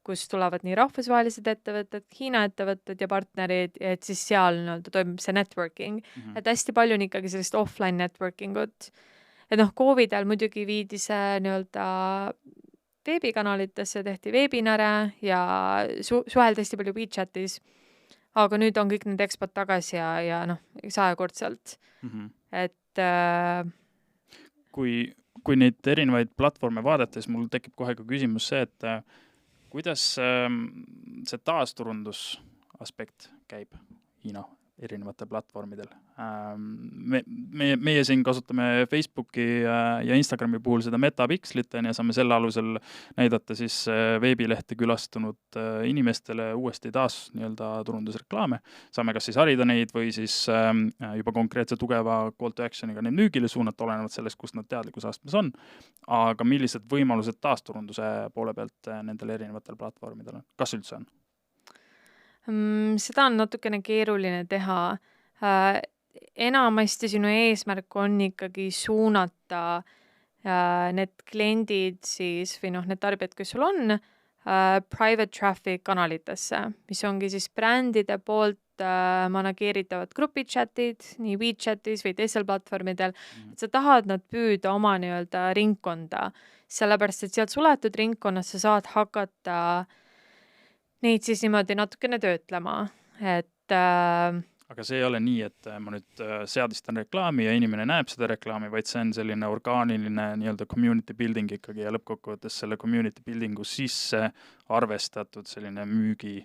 kus tulevad nii rahvusvahelised ettevõtted, Hiina ettevõtted ja partnerid, et siis seal toimub see networking. Et hästi palju on ikkagi sellist offline networkingut. Et COVID ajal muidugi viidi see nii-öelda veebikanalitesse, tehti veebinare ja suheldi hästi palju WeChatis. Aga nüüd on kõik need expod tagasi ja 100-kordselt. Et kui neid erinevaid platvorme vaadates, mul tekib kohe ka küsimus see, et kuidas see taasturundus aspekt käib Hiina erinevatel platvormidel? Meie siin kasutame Facebooki ja Instagrami puhul seda metapikslit ja saame selle alusel näidata siis veebilehte külastunud inimestele uuesti taas nii-öelda turundusreklaame. Saame kas siis harida neid või siis juba konkreetse tugeva call to action'iga neid müügile suunata, olenevalt sellest, kus nad teadlikkusastmes on. Aga millised võimalused taasturunduse poole pealt nendel erinevatel platvormidel on? Kas üldse on? Seda on natukene keeruline teha. Enamasti sinu eesmärk on ikkagi suunata need kliendid siis, või need tarbijad, kes sul on, private traffic kanalitesse, mis ongi siis brändide poolt manageeritavad grupichatid, nii WeChatis või teisel platvormidel, et sa tahad nad püüda oma nii-öelda ringkonda, sellepärast, et sealt suletud ringkonnas sa saad hakata neid siis niimoodi natukene töötlema, et aga see ei ole nii, et ma nüüd seadistan reklaami ja inimene näeb seda reklaami, vaid see on selline orgaaniline nii-öelda community building ikkagi ja lõppkokkuvõttes selle community buildingu sisse arvestatud selline müügi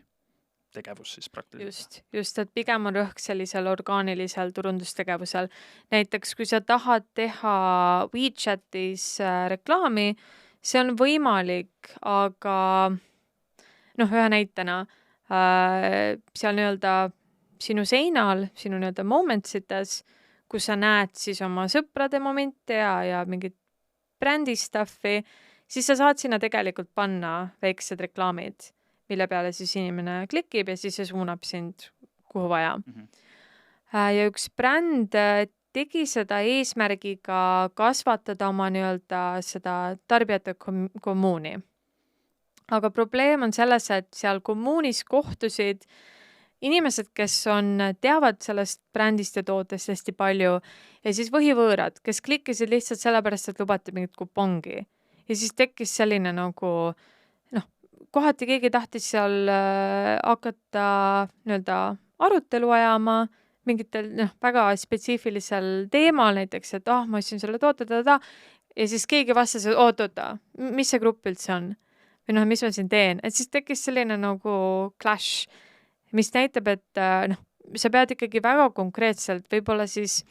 tegevus siis praktiliselt. Just, et pigem on rõhk sellisel orgaanilisel turundustegevusel. Näiteks, kui sa tahad teha WeChatis reklaami, see on võimalik, aga ühe näitena seal nii-öelda sinu seinal, sinu nii-öelda momentsites, kus sa näed siis oma sõprade momente ja mingid brändi stuffi, siis sa saad sinna tegelikult panna väiksed reklaamid, mille peale siis inimene klikib ja siis see suunab sind kuhu vaja. Ja üks bränd tegi seda eesmärgiga kasvatada oma nii-öelda seda tarbijate kommuuni. Aga probleem on selles, et seal kommuunis kohtusid inimesed, kes teavad sellest brändist ja tootest hästi palju ja siis võhivõõrad, kes klikkisid lihtsalt sellepärast, et lubati mingit kupongi. Ja siis tekkis selline nagu, kohati keegi tahtis seal hakata nii-öelda arutelu ajama mingitel väga spetsiifilisel teemal, näiteks, et ma ostsin selle toote, ja siis keegi vastas, et oota, mis see grupp üldse on? või noh, mis ma siin teen, et siis tekkis selline nagu clash, mis näitab, et noh, sa pead ikkagi väga konkreetselt, võib-olla siis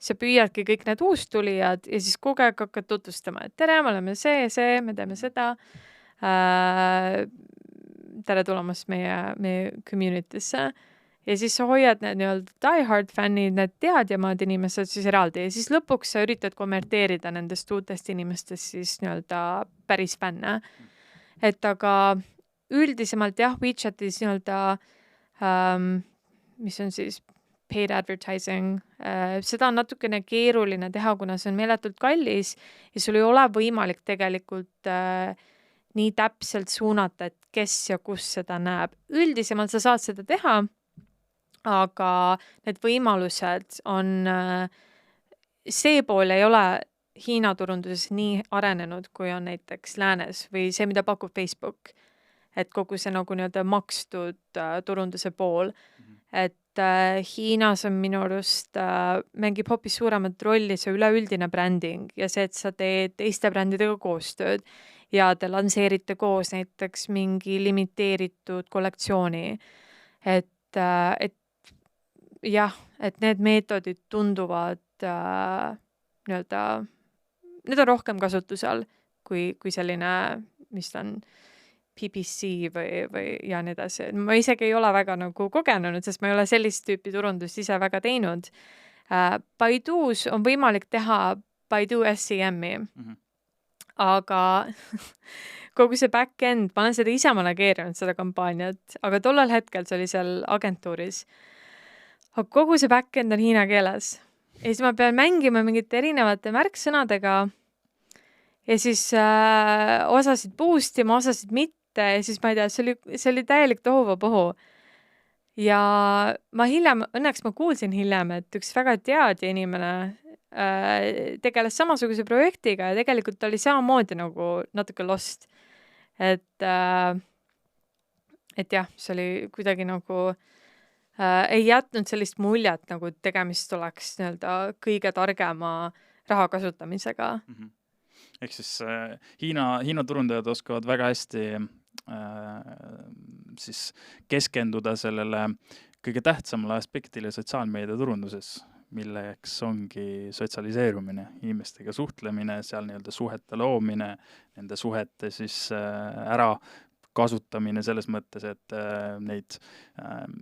sa püüadki kõik need uustulijad ja siis kogu aeg hakkad tutvustama, et tere, me oleme see, me teeme seda. Tere tulemast meie community'sse. Ja siis sa hoiad need nii-öelda diehard fännid, need teadjamad inimesed siis eraldi ja siis lõpuks sa üritad konverteerida nendest uutest inimestest siis nii-öelda päris fänne. Et aga üldisemalt jah, WeChatis nii-öelda, mis on siis paid advertising, seda on natukene keeruline teha, kuna see on meeletult kallis ja sul ei ole võimalik tegelikult nii täpselt suunata, et kes ja kus seda näeb. Üldisemalt sa saad seda teha, aga need võimalused on, see pool ei ole Hiina turunduses nii arenenud, kui on näiteks läänes või see, mida pakub Facebook. Et kogu see nagu nii-öelda makstud turunduse pool. Et Hiinas on minu arust mängib hoopis suuremat rolli see üleüldine bränding ja see, et sa teed teiste brändidega koostööd ja te lanseerite koos näiteks mingi limiteeritud kollektsiooni. Et jah, et need meetodid tunduvad nii-öelda, need on rohkem kasutusel kui selline, mis on PPC või ja nii edasi. Ma isegi ei ole väga nagu kogenud, sest ma ei ole sellist tüüpi turundust ise väga teinud. Baidu's on võimalik teha Baidu SEM-i, aga kogu see back-end, ma olen seda ise manageerinud, seda kampaaniat, aga tollel hetkel see oli seal agentuuris. Aga kogu see back-end on hiina keeles. Ja siis ma pean mängima mingite erinevate märksõnadega ja siis osasid boostima, osasid mitte ja siis ma ei tea, see oli täielik tohuvapohu. Ja ma hiljem, õnneks ma kuulsin hiljem, et üks väga teadja inimene tegeles samasuguse projektiga ja tegelikult oli samamoodi nagu natuke lost. Et jah, see oli kuidagi nagu ei jätnud sellist muljet, nagu tegemist oleks nii-öelda kõige targema raha kasutamisega. Ehk siis Hiina turundajad oskavad väga hästi siis keskenduda sellele kõige tähtsamale aspektile sotsiaalmeedia turunduses, milleks ongi sotsialiseerumine, inimestega suhtlemine, seal nii-öelda suhete loomine, nende suhete siis ära kasutamine selles mõttes, et neid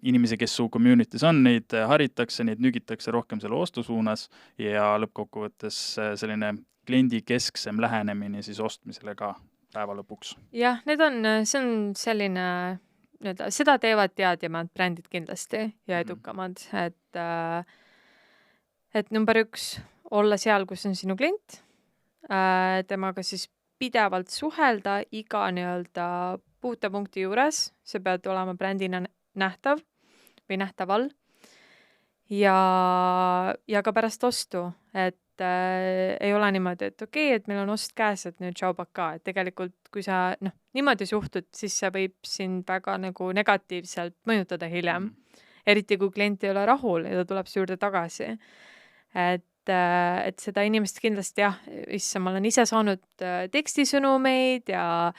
inimesi, kes su community's on, neid haritakse, neid nügitakse rohkem selle ostu suunas ja lõppkokkuvõttes selline kliendi kesksem lähenemine siis ostmisele ka päeva lõpuks. Jah, see on selline, seda teevad teadjamad brändid kindlasti ja edukamad, et number 1, olla seal, kus on sinu klient, temaga siis pidevalt suhelda iga nii-öelda puutepunkti juures, see pead olema brändina nähtav või nähtaval ja ka pärast ostu, et ei ole niimoodi, et okei, et meil on ost käes, et nüüd tšau baka, et tegelikult kui sa niimoodi suhtud, siis see võib sind väga nagu negatiivselt mõjutada hiljem, eriti kui klient ei ole rahul ja ta tuleb su juurde tagasi. Et seda inimest kindlasti ma olen ise saanud tekstisõnumeid ja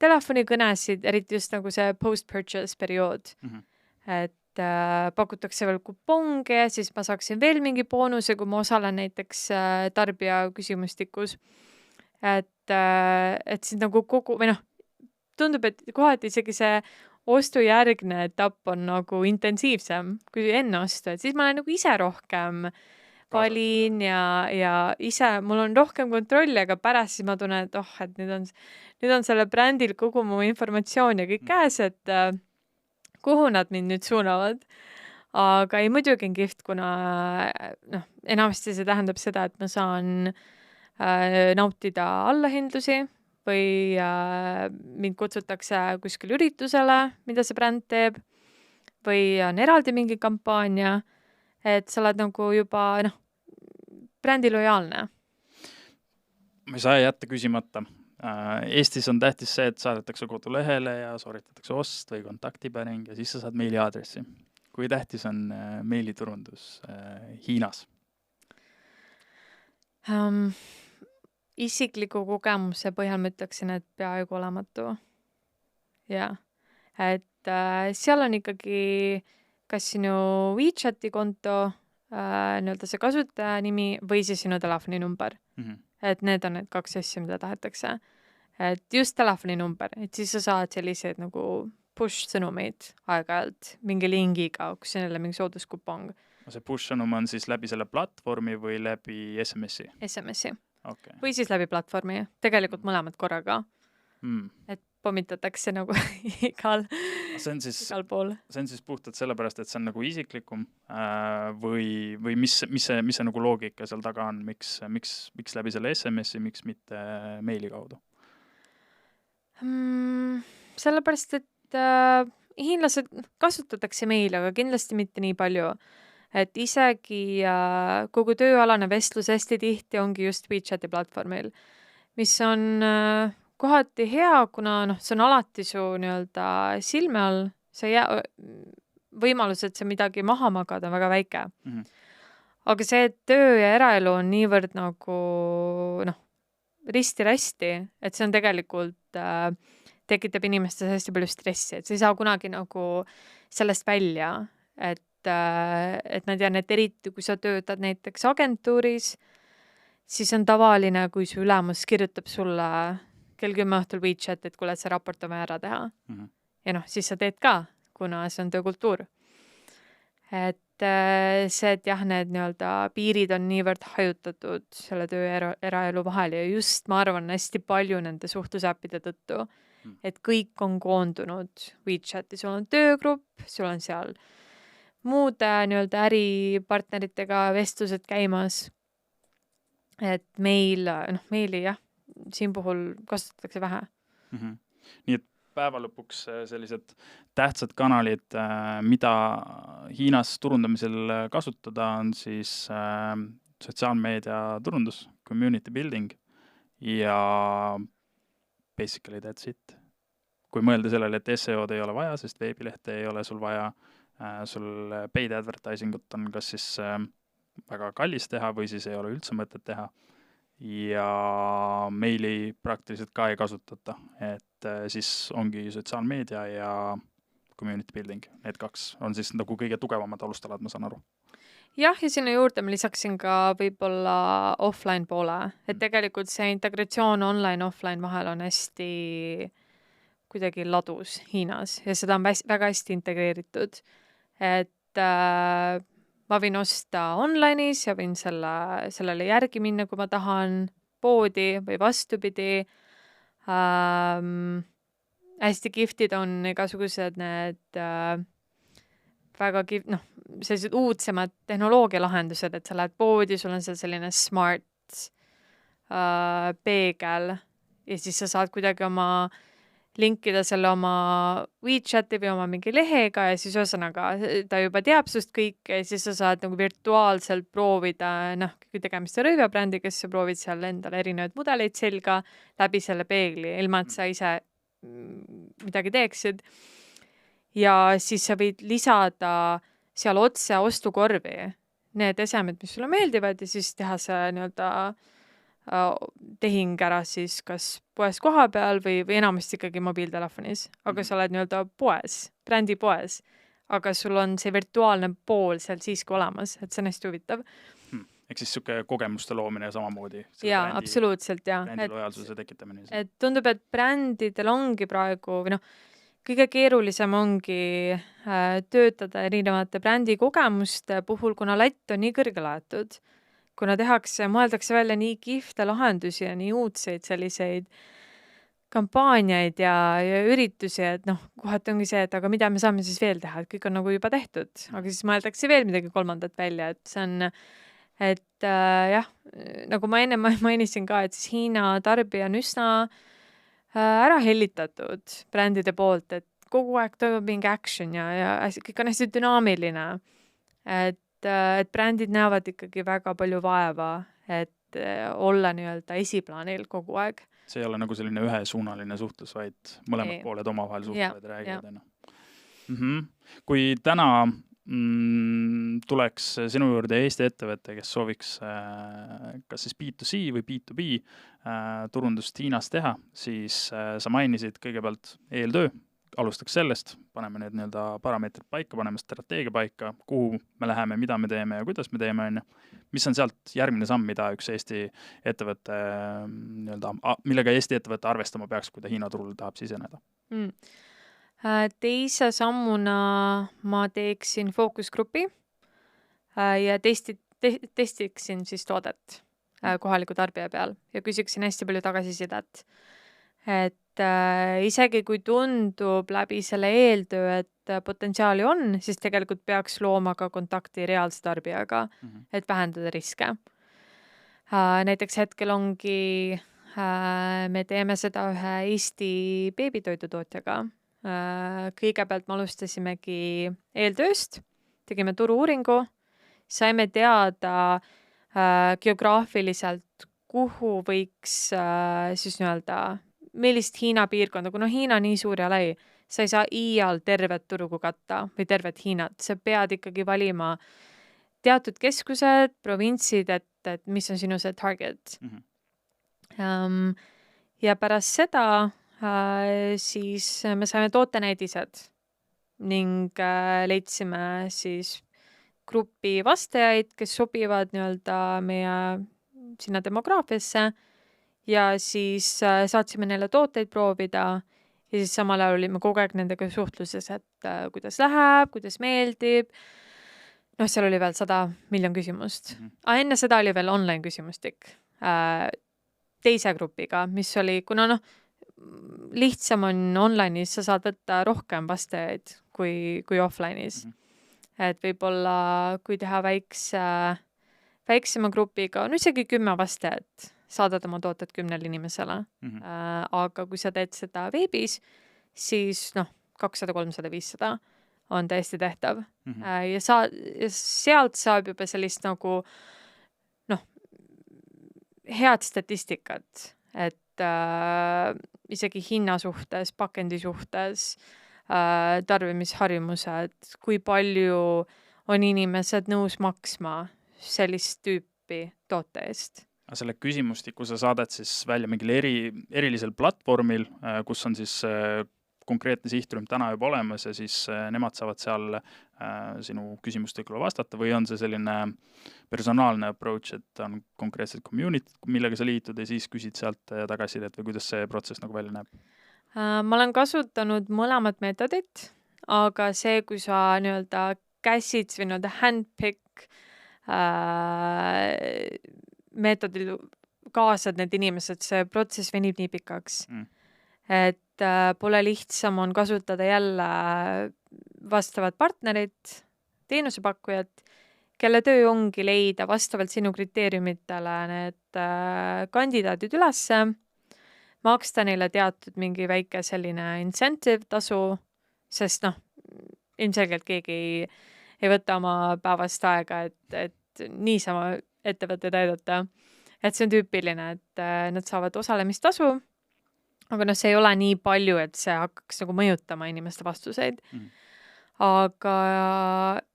telefonikõnesid, eriti just nagu see post-purchase periood. Et pakutakse veel kuponge, siis ma saaksin veel mingi boonuse, kui ma osalen näiteks tarbija küsimustikus. Et siis nagu tundub, et kohati isegi see ostujärgne etapp on nagu intensiivsem kui enne ostu, et siis ma olen nagu ise rohkem valin ja ise, mul on rohkem kontrolli, aga pärast siis ma tunnen, et et nüüd on selle brändil kogu mu informatsioon ja kõik käes, et kuhu nad mind nüüd suunavad. Aga ei, muidugi on kihvt, kuna enamasti see tähendab seda, et ma saan nautida allahindlusi või mind kutsutakse kuskil üritusele, mida see bränd teeb, või on eraldi mingi kampaania, et sa oled nagu juba brändi lojaalne. Ma ei saa jätta küsimata. Eestis on tähtis see, et saadetakse kodulehele ja sooritatakse ost või kontaktipäring ja siis sa saad meiliaadressi. Kui tähtis on meiliturundus Hiinas? Isikliku kogemuse põhjal ma ütleksin, et peaaegu olematu. jah. Et seal on ikkagi kas sinu WeChati konto, nii-öelda see kasutajanimi või siis sinu telefoninumber. Et need on need 2 asja, mida tahetakse. Et just telefoninumber, et siis sa saad selliseid nagu push-sõnumeid aeg-ajalt mingi lingiga, kus on jälle mingi sooduskupong. See push-sõnum on siis läbi selle platvormi või läbi SMS-i? SMS-i. Okay. Või siis läbi platvormi. Tegelikult mõlemad korraga. Et pommitatakse nagu igal pool. See on siis puhtalt sellepärast, et see on nagu isiklikum või mis see nagu loogika seal taga on? Miks läbi selle SMS-i, miks mitte meili kaudu? Sellepärast, et hiinlased kasutatakse meili, aga kindlasti mitte nii palju. Et isegi kogu tööalane vestlus hästi tihti ongi just WeChati platvormil, mis on kohati hea, kuna see on alati su nii-öelda silme all, see võimalus, et see midagi maha magada on väga väike. Aga see, et töö ja eraelu on niivõrd nagu risti-rästi, et see on tegelikult tekitab inimestes hästi palju stressi, et sa ei saa kunagi nagu sellest välja, et ma tean, et eriti kui sa töötad näiteks agentuuris, siis on tavaline, kui su ülemus kirjutab sulle kell 10 õhtul WeChat, et kuule, et see raport on vaja ära teha. Ja siis sa teed ka, kuna see on töökultuur. Et see, et jah, need nii-öelda piirid on niivõrd hajutatud selle töö ja eraelu vahel ja just, ma arvan, hästi palju nende suhtlusäppide tõttu, et kõik on koondunud WeChati. Sul on töögrupp, sul on seal muude nii-öelda äripartneritega vestlused käimas. Et meili jah, siin puhul kasutatakse vähe. Nii et päeva lõpuks sellised tähtsad kanalid, mida Hiinas turundamisel kasutada, on siis sotsiaalmeedia turundus, community building ja basically that's it. Kui mõelda sellele, et SEO-d ei ole vaja, sest veebilehte ei ole sul vaja, sul paid advertisingut on kas siis väga kallis teha või siis ei ole üldse mõtet teha ja meili praktiliselt ka ei kasutata, et siis ongi sotsiaalmeedia ja community building. Need 2 on siis nagu kõige tugevamad alustalad, ma saan aru. Jah, ja sinna juurde ma lisaksin ka võib-olla offline poole, et tegelikult see integratsioon online-offline vahel on hästi kuidagi ladus Hiinas ja seda on väga hästi integreeritud. Et ma võin osta online'is ja võin sellele järgi minna, kui ma tahan poodi või vastupidi. Hästi kihvtid on igasugused need väga sellised uudsemad tehnoloogialahendused, et sa lähed poodi, sul on seal selline smart peegel ja siis sa saad kuidagi linkida selle oma WeChati või oma mingi lehega ja siis ühesõnaga ta juba teab sust kõike ja siis sa saad nagu virtuaalselt proovida, kui tegemist on rõivabrändiga, siis sa proovid seal endale erinevaid mudeleid selga läbi selle peegli, ilma et sa ise midagi teeksid. Ja siis sa võid lisada seal otse ostukorvi need esemed, mis sulle meeldivad ja siis teha see nii-öelda tehing ära siis kas poes koha peal või enamasti ikkagi mobiiltelefonis, aga sa oled nii-öelda poes, brändipoes, aga sul on see virtuaalne pool seal siiski olemas, et see on hästi huvitav. Ehk siis siuke kogemuste loomine samamoodi. Jaa, absoluutselt, jah. Brändi lojaalsuse tekitamine. Et tundub, et brändidel ongi praegu, või kõige keerulisem ongi töötada erinevate brändi kogemuste puhul, kuna latt on nii kõrge laetud, kuna mõeldakse välja nii kihvte lahendusi ja nii uudseid selliseid kampaaniaid ja üritusi, et kohati ongi see, et aga mida me saame siis veel teha, et kõik on nagu juba tehtud, aga siis mõeldakse veel midagi kolmandat välja, et see on, et jah, nagu ma enne mainisin ka, et siis Hiina tarbija on üsna ära hellitatud brändide poolt, et kogu aeg toimub mingi action ja kõik on hästi dünaamiline, et brändid näevad ikkagi väga palju vaeva, et olla nii-öelda esiplaanil kogu aeg. See ei ole nagu selline ühesuunaline suhtlus, vaid mõlemad pooled omavahel suhtlevad ja räägivad. Kui täna tuleks sinu juurde Eesti ettevõtte, kes sooviks kas siis B2C või B2B turundust Hiinas teha, siis sa mainisid kõigepealt eeltöö, alustaks sellest, paneme need nii-öelda parameetrid paika, paneme strateegia paika, kuhu me läheme, mida me teeme ja kuidas me teeme, on ju. Mis on sealt järgmine samm, mida üks Eesti ettevõte, millega Eesti ettevõte arvestama peaks, kui ta Hiina turul tahab siseneda? Teise sammuna ma teeksin fookusgrupi ja testiksin siis toodet kohaliku tarbija peal ja küsiksin hästi palju tagasisidet. Et isegi kui tundub läbi selle eeltöö, et potentsiaali on, siis tegelikult peaks looma ka kontakti reaalse tarbijaga, et vähendada riske. Näiteks hetkel ongi, me teeme seda ühe Eesti beebitoidutootjaga. Kõigepealt me alustasimegi eeltööst, tegime turu-uuringu, saime teada geograafiliselt, kuhu võiks siis nii-öelda, millist Hiina piirkonda, kuna Hiina nii suur ja lai, sa ei saa iial tervet turugu katta või tervet Hiinat, sa pead ikkagi valima teatud keskused, provintsid, et mis on sinu see target. Ja pärast seda siis me saime tootenäidised ning leidsime siis grupi vastajaid, kes sobivad nii-öelda meie sinna demograafiasse ja siis saatsime neile tooteid proovida ja siis samal ajal olime kogu aeg nendega suhtluses, et kuidas läheb, kuidas meeldib. Seal oli veel 100 miljon küsimust. Enne seda oli veel online küsimustik teise grupiga, mis oli, kuna lihtsam on online'is, sa saad võtta rohkem vastajaid kui offline'is. Et võib-olla, kui teha väiksema grupiga, isegi 10 vastajat, saadad oma tooted 10 inimesele. Aga kui sa teed seda veebis, siis 200, 300, 500 on täiesti tehtav. Ja sealt saab juba sellist nagu head statistikat, et isegi hinna suhtes, pakendi suhtes, tarbimisharjumused, kui palju on inimesed nõus maksma sellist tüüpi toote eest. Selle küsimustiku sa saadad siis välja mingil erilisel platvormil, kus on siis konkreetne sihtrühm täna juba olemas ja siis nemad saavad seal sinu küsimustikule vastata või on see selline personaalne approach, et on konkreetselt community, millega sa liitud ja siis küsid sealt tagasisidet või kuidas see protsess nagu välja näeb? Ma olen kasutanud mõlemat meetodit, aga see, kui sa nii-öelda käsits või nii-öelda handpick meetodil kaasad need inimesed, see protsess venib nii pikaks. Et pole lihtsam on kasutada jälle vastavad partnerid, teenusepakkujad, kelle töö ongi leida vastavalt sinu kriteeriumitele need kandidaadid ülesse, maksta neile teatud mingi väike selline incentive tasu, sest ilmselgelt keegi ei võta oma päevast aega, et niisama ettevõtteid aidata. Et see on tüüpiline, et nad saavad osalemistasu, aga see ei ole nii palju, et see hakkaks nagu mõjutama inimeste vastuseid. Aga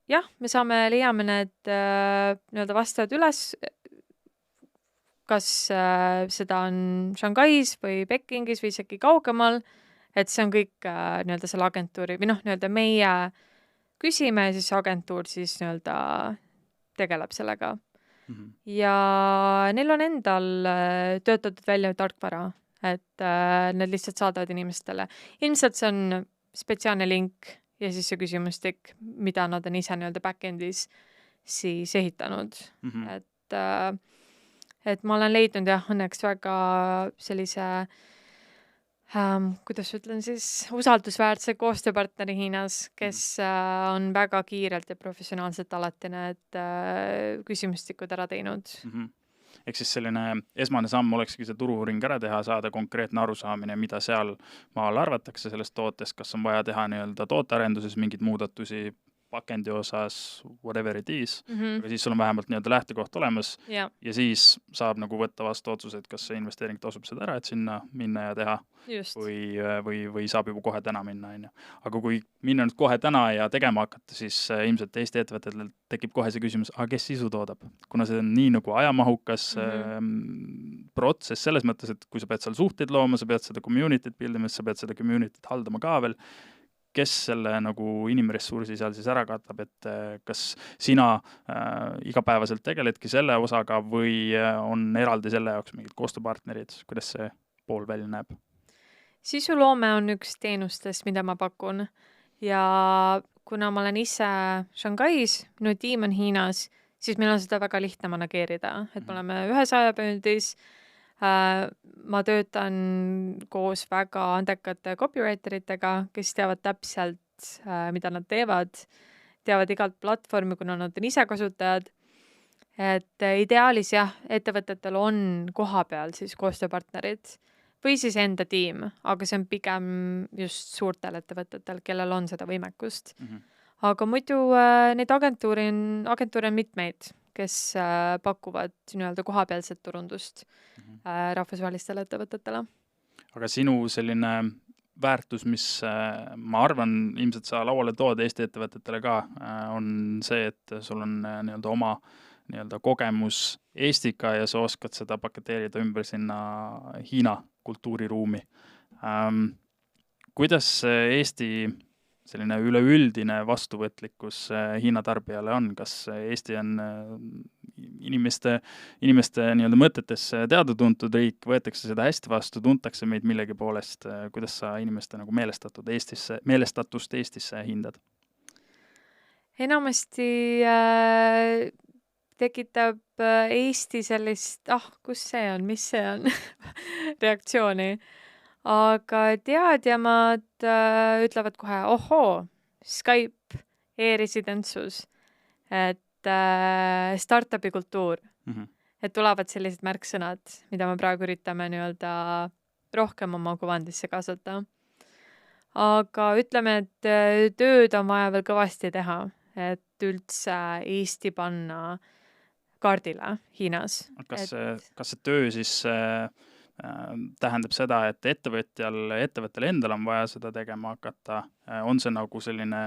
jah, me leiame need nii-öelda vastajad üles, kas seda on Shanghais või Pekingis või isegi kaugemal, et see on kõik nii-öelda selle agentuuri või nii-öelda meie küsime ja siis agentuur siis nii-öelda tegeleb sellega. Ja neil on endal töötatud välja tarkvara, et need lihtsalt saadavad inimestele. Ilmselt see on spetsiaalne link ja siis see küsimustik, mida nad on ise nii-öelda backendis siis ehitanud. Et ma olen leidnud õnneks väga sellise, kuidas ütlen siis, usaldusväärse koostööpartneri Hiinas, kes on väga kiirelt ja professionaalselt alati need küsimustikud ära teinud. Ehk siis selline esmane samm olekski see turu-uuring ära teha, saada konkreetne arusaamine, mida seal maal arvatakse sellest tootest, kas on vaja teha nii-öelda tootearenduses mingeid muudatusi, pakendi osas, whatever it is, Mhm. aga siis sul on vähemalt nii-öelda lähtekoht olemas Ja, ja siis saab nagu võtta vastu otsused, kas see investeering tasub seda ära, et sinna minna ja teha just. või saab juba kohe täna minna, on ju. Aga kui minna nüüd kohe täna ja tegema hakata, siis ilmselt Eesti ettevõtetel tekib kohe see küsimus, aga kes sisu toodab? Kuna see on nii nagu ajamahukas protsess selles mõttes, et kui sa pead seal suhteid looma, sa pead seda community't pildima, sa pead seda community't haldama ka veel, kes selle nagu inimressursi seal siis ära katab, et kas sina igapäevaselt tegeledki selle osaga või on eraldi selle jaoks mingid koostööpartnerid, kuidas see pool välja näeb? Sisuloome on üks teenustest, mida ma pakun ja kuna ma olen ise Shanghais, minu tiim on Hiinas, siis meil on seda väga lihtne manageerida, et me oleme ühes ajapööndis. Ma töötan koos väga andekate copywriteritega, kes teavad täpselt, mida nad teavad igalt platvormi, kuna nad on ise kasutajad. Et ideaalis jah, ettevõtetel on kohapeal siis koostööpartnerid või siis enda tiim, aga see on pigem just suurtel ettevõtetel, kellel on seda võimekust. Aga muidu neid agentuure on mitmeid, kes pakuvad nii-öelda kohapealset turundust rahvusvahelistele ettevõtetele. Aga sinu selline väärtus, mis ma arvan, ilmselt sa lauale tood Eesti ettevõtetele ka, on see, et sul on nii-öelda oma nii-öelda kogemus Eestiga ja sa oskad seda paketeerida ümber sinna Hiina kultuuriruumi. Kuidas Eesti selline üleüldine vastuvõtlikkus Hiina tarbijale on? Kas Eesti on inimeste nii-öelda mõtetes teada-tuntud riik, võetakse seda hästi vastu, tuntakse meid millegi poolest, kuidas sa inimeste nagu meelestatust Eestisse hindad? Enamasti tekitab Eesti sellist, kus see on, mis see on, reaktsiooni. Aga teadjamad ütlevad kohe, ohoo, Skype, e-residentsus, et startupi kultuur, et tulevad sellised märksõnad, mida me praegu üritame nii-öelda rohkem oma kuvandisse kaasata. Aga ütleme, et tööd on vaja veel kõvasti teha, et üldse Eesti panna kaardile Hiinas. Kas see töö siis tähendab seda, et ettevõttel endal on vaja seda tegema hakata, on see nagu selline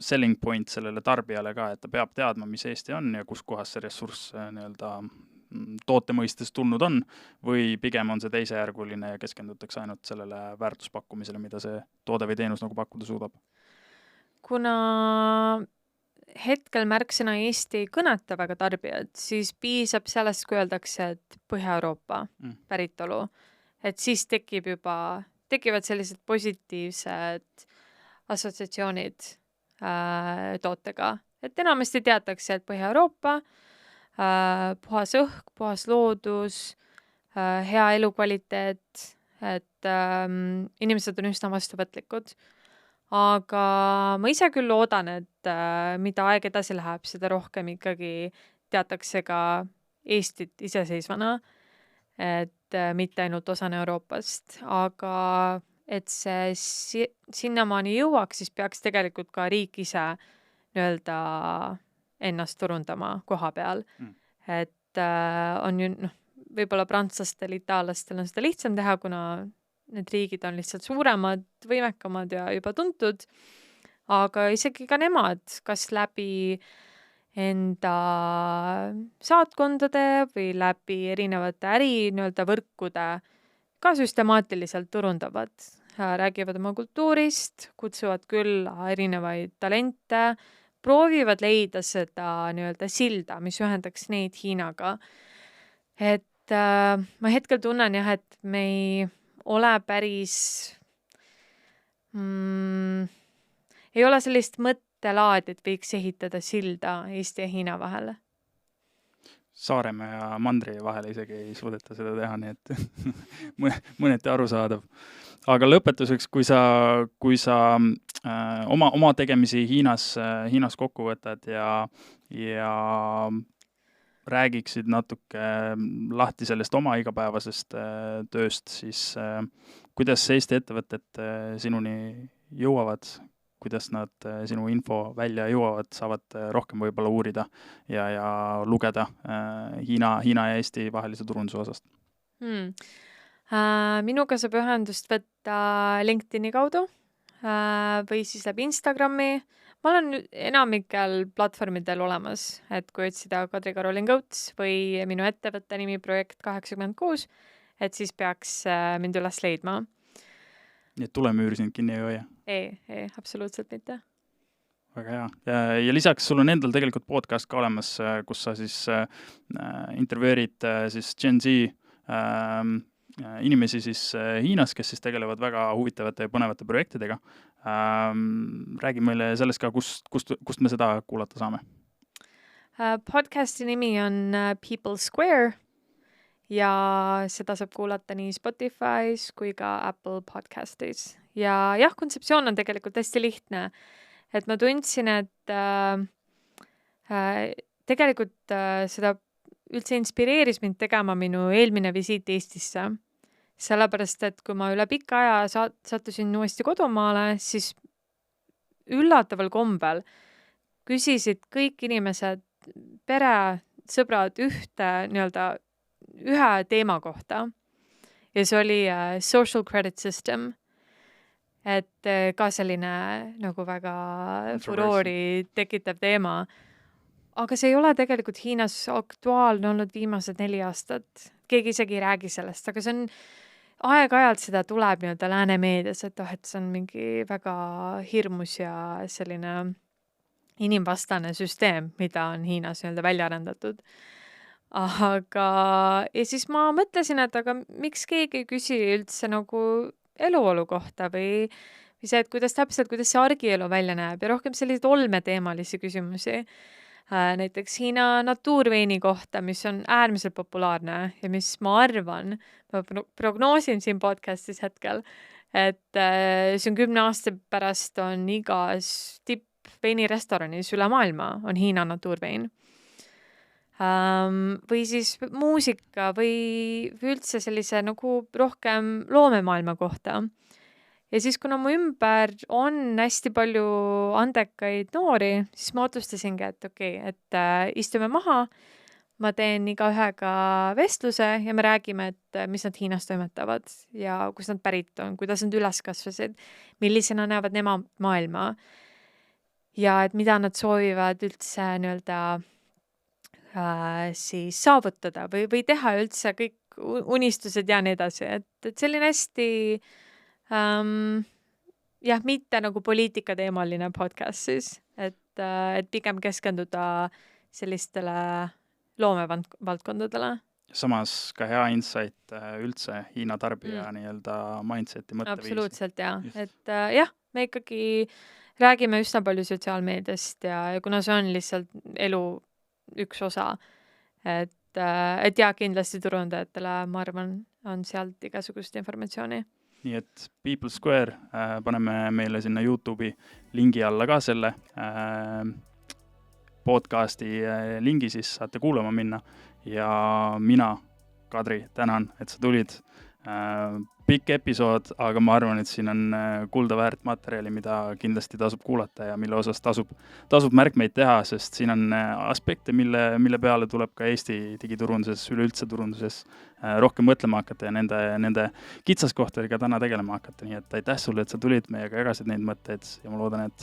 selling point sellele tarbijale ka, et ta peab teadma, mis Eesti on ja kus kohas see ressurss nii-öelda toote mõistes tulnud on, või pigem on see teisejärguline ja keskendutakse ainult sellele väärtuspakkumisele, mida see toode või teenus nagu pakkuda suudab? Kuna hetkel märksõna Eesti ei kõneta väga tarbijad, siis piisab sellest, kui öeldakse, et Põhja-Euroopa päritolu. Et siis tekivad sellised positiivsed assotsiatsioonid tootega. Et enamasti teatakse, et Põhja-Euroopa, puhas õhk, puhas loodus, hea elukvaliteet, et inimesed on üsna vastuvõtlikud. Aga ma ise küll loodan, et mida aeg edasi läheb, seda rohkem ikkagi teatakse ka Eestit iseseisvana, et mitte ainult osana Euroopast, aga et see sinnamaani jõuaks, siis peaks tegelikult ka riik ise nii-öelda ennast turundama koha peal. Et on ju, võib-olla prantslastel, itaallastel on seda lihtsam teha, kuna need riigid on lihtsalt suuremad, võimekamad ja juba tuntud, aga isegi ka nemad, kas läbi enda saatkondade või läbi erinevate nii-öelda võrkude ka süstemaatiliselt turundavad, räägivad oma kultuurist, kutsuvad küll erinevaid talente, proovivad leida seda nii-öelda silda, mis ühendaks neid Hiinaga. Et ma hetkel tunnen jah, et me ei ole päris, ei ole sellist mõttelaadi, et võiks ehitada silda Eesti ja Hiina vahele. Saaremaa ja Mandri vahele isegi ei suudeta seda teha, nii et mõneti arusaadav. Aga lõpetuseks, kui sa oma tegemisi Hiinas kokku võtad ja räägiksid natuke lahti sellest oma igapäevasest tööst, siis kuidas Eesti ettevõtted sinuni jõuavad, kuidas nad sinu info välja jõuavad, saavad rohkem võib-olla uurida ja lugeda Hiina ja Eesti vahelise turunduse osast? Minuga saab ühendust võtta LinkedIni kaudu või siis läbi Instagrami. Ma olen enamikel platvormidel olemas, et kui otsida Kadri Karolin Kõuts või minu ettevõtte nimi Projekt 86, et siis peaks mind üles leidma. Nii et tulemüür sind kinni ei hoia? Ei, absoluutselt mitte. Väga hea. Ja lisaks sul on endal tegelikult podcast ka olemas, kus sa siis intervjueerid siis Gen Z inimesi siis Hiinas, kes siis tegelevad väga huvitavate ja põnevate projektidega. Räägi meile sellest ka, kust me seda kuulata saame? Podcasti nimi on People Square ja seda saab kuulata nii Spotify's kui ka Apple Podcastis. Ja jah, kontseptsioon on tegelikult hästi lihtne. Et ma tundsin, et tegelikult seda üldse inspireeris mind tegema minu eelmine visiit Eestisse. Sellepärast, et kui ma üle pika aja sattusin uuesti kodumaale, siis üllataval kombel küsisid kõik inimesed, pere, sõbrad ühe teema kohta. Ja see oli social credit system. Et ka selline nagu väga furoori tekitav teema. Aga see ei ole tegelikult Hiinas aktuaalne olnud viimased 4 aastat. Keegi isegi ei räägi sellest, aga see on aeg-ajalt seda tuleb lääne meedias, et see on mingi väga hirmus ja selline inimvastane süsteem, mida on Hiinas välja arendatud. Ja siis ma mõtlesin, et aga miks keegi ei küsi üldse nagu eluolu kohta või see, et kuidas see argielu välja näeb ja rohkem selliseid olmeteemalisi küsimusi. Näiteks Hiina natuurveini kohta, mis on äärmiselt populaarne ja mis ma arvan, ma prognoosin siin podcastis hetkel, et see on 10 aasta pärast on igas tippveinirestoranis üle maailma on Hiina natuurvein. Või siis muusika või üldse sellise nagu rohkem loomemaailma kohta. Ja siis, kuna mu ümber on hästi palju andekaid noori, siis ma otsustasingi, et et istume maha, ma teen igaühega vestluse ja me räägime, et mis nad Hiinas toimetavad ja kus nad pärit on, kuidas nad üles kasvasid, millisena näevad nemad maailma ja et mida nad soovivad üldse siis saavutada või teha üldse kõik unistused ja nii edasi. Et selline hästi mitte nagu poliitikateemaline podcast siis, et pigem keskenduda sellistele loomevaldkondadele. Samas ka hea insight üldse Hiina tarbija mindseti mõtteviisi. Absoluutselt, jah. Et me ikkagi räägime üsna palju sotsiaalmeediast ja kuna see on lihtsalt elu üks osa, et kindlasti turundajatele, ma arvan, on sealt igasugust informatsiooni. Nii et People Square, paneme meile sinna YouTube'i lingi alla ka selle podcasti lingi, siis saate kuulama minna. Ja mina, Kadri, tänan, et sa tulid. Pikk episood, aga ma arvan, et siin on kulda väärt materjali, mida kindlasti tasub kuulata ja mille osas tasub märkmeid teha, sest siin on aspekte, mille peale tuleb ka Eesti digiturunduses, üleüldse turunduses rohkem mõtlema hakata ja nende kitsaskohtadega täna tegelema hakata. Nii et aitäh sulle, et sa tulid meiega jagasid neid mõtteid ja ma loodan, et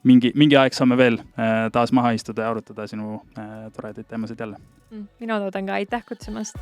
mingi aeg saame veel taas maha istuda ja arutada sinu toredaid teemasid jälle. Mina loodan ka, aitäh kutsumast!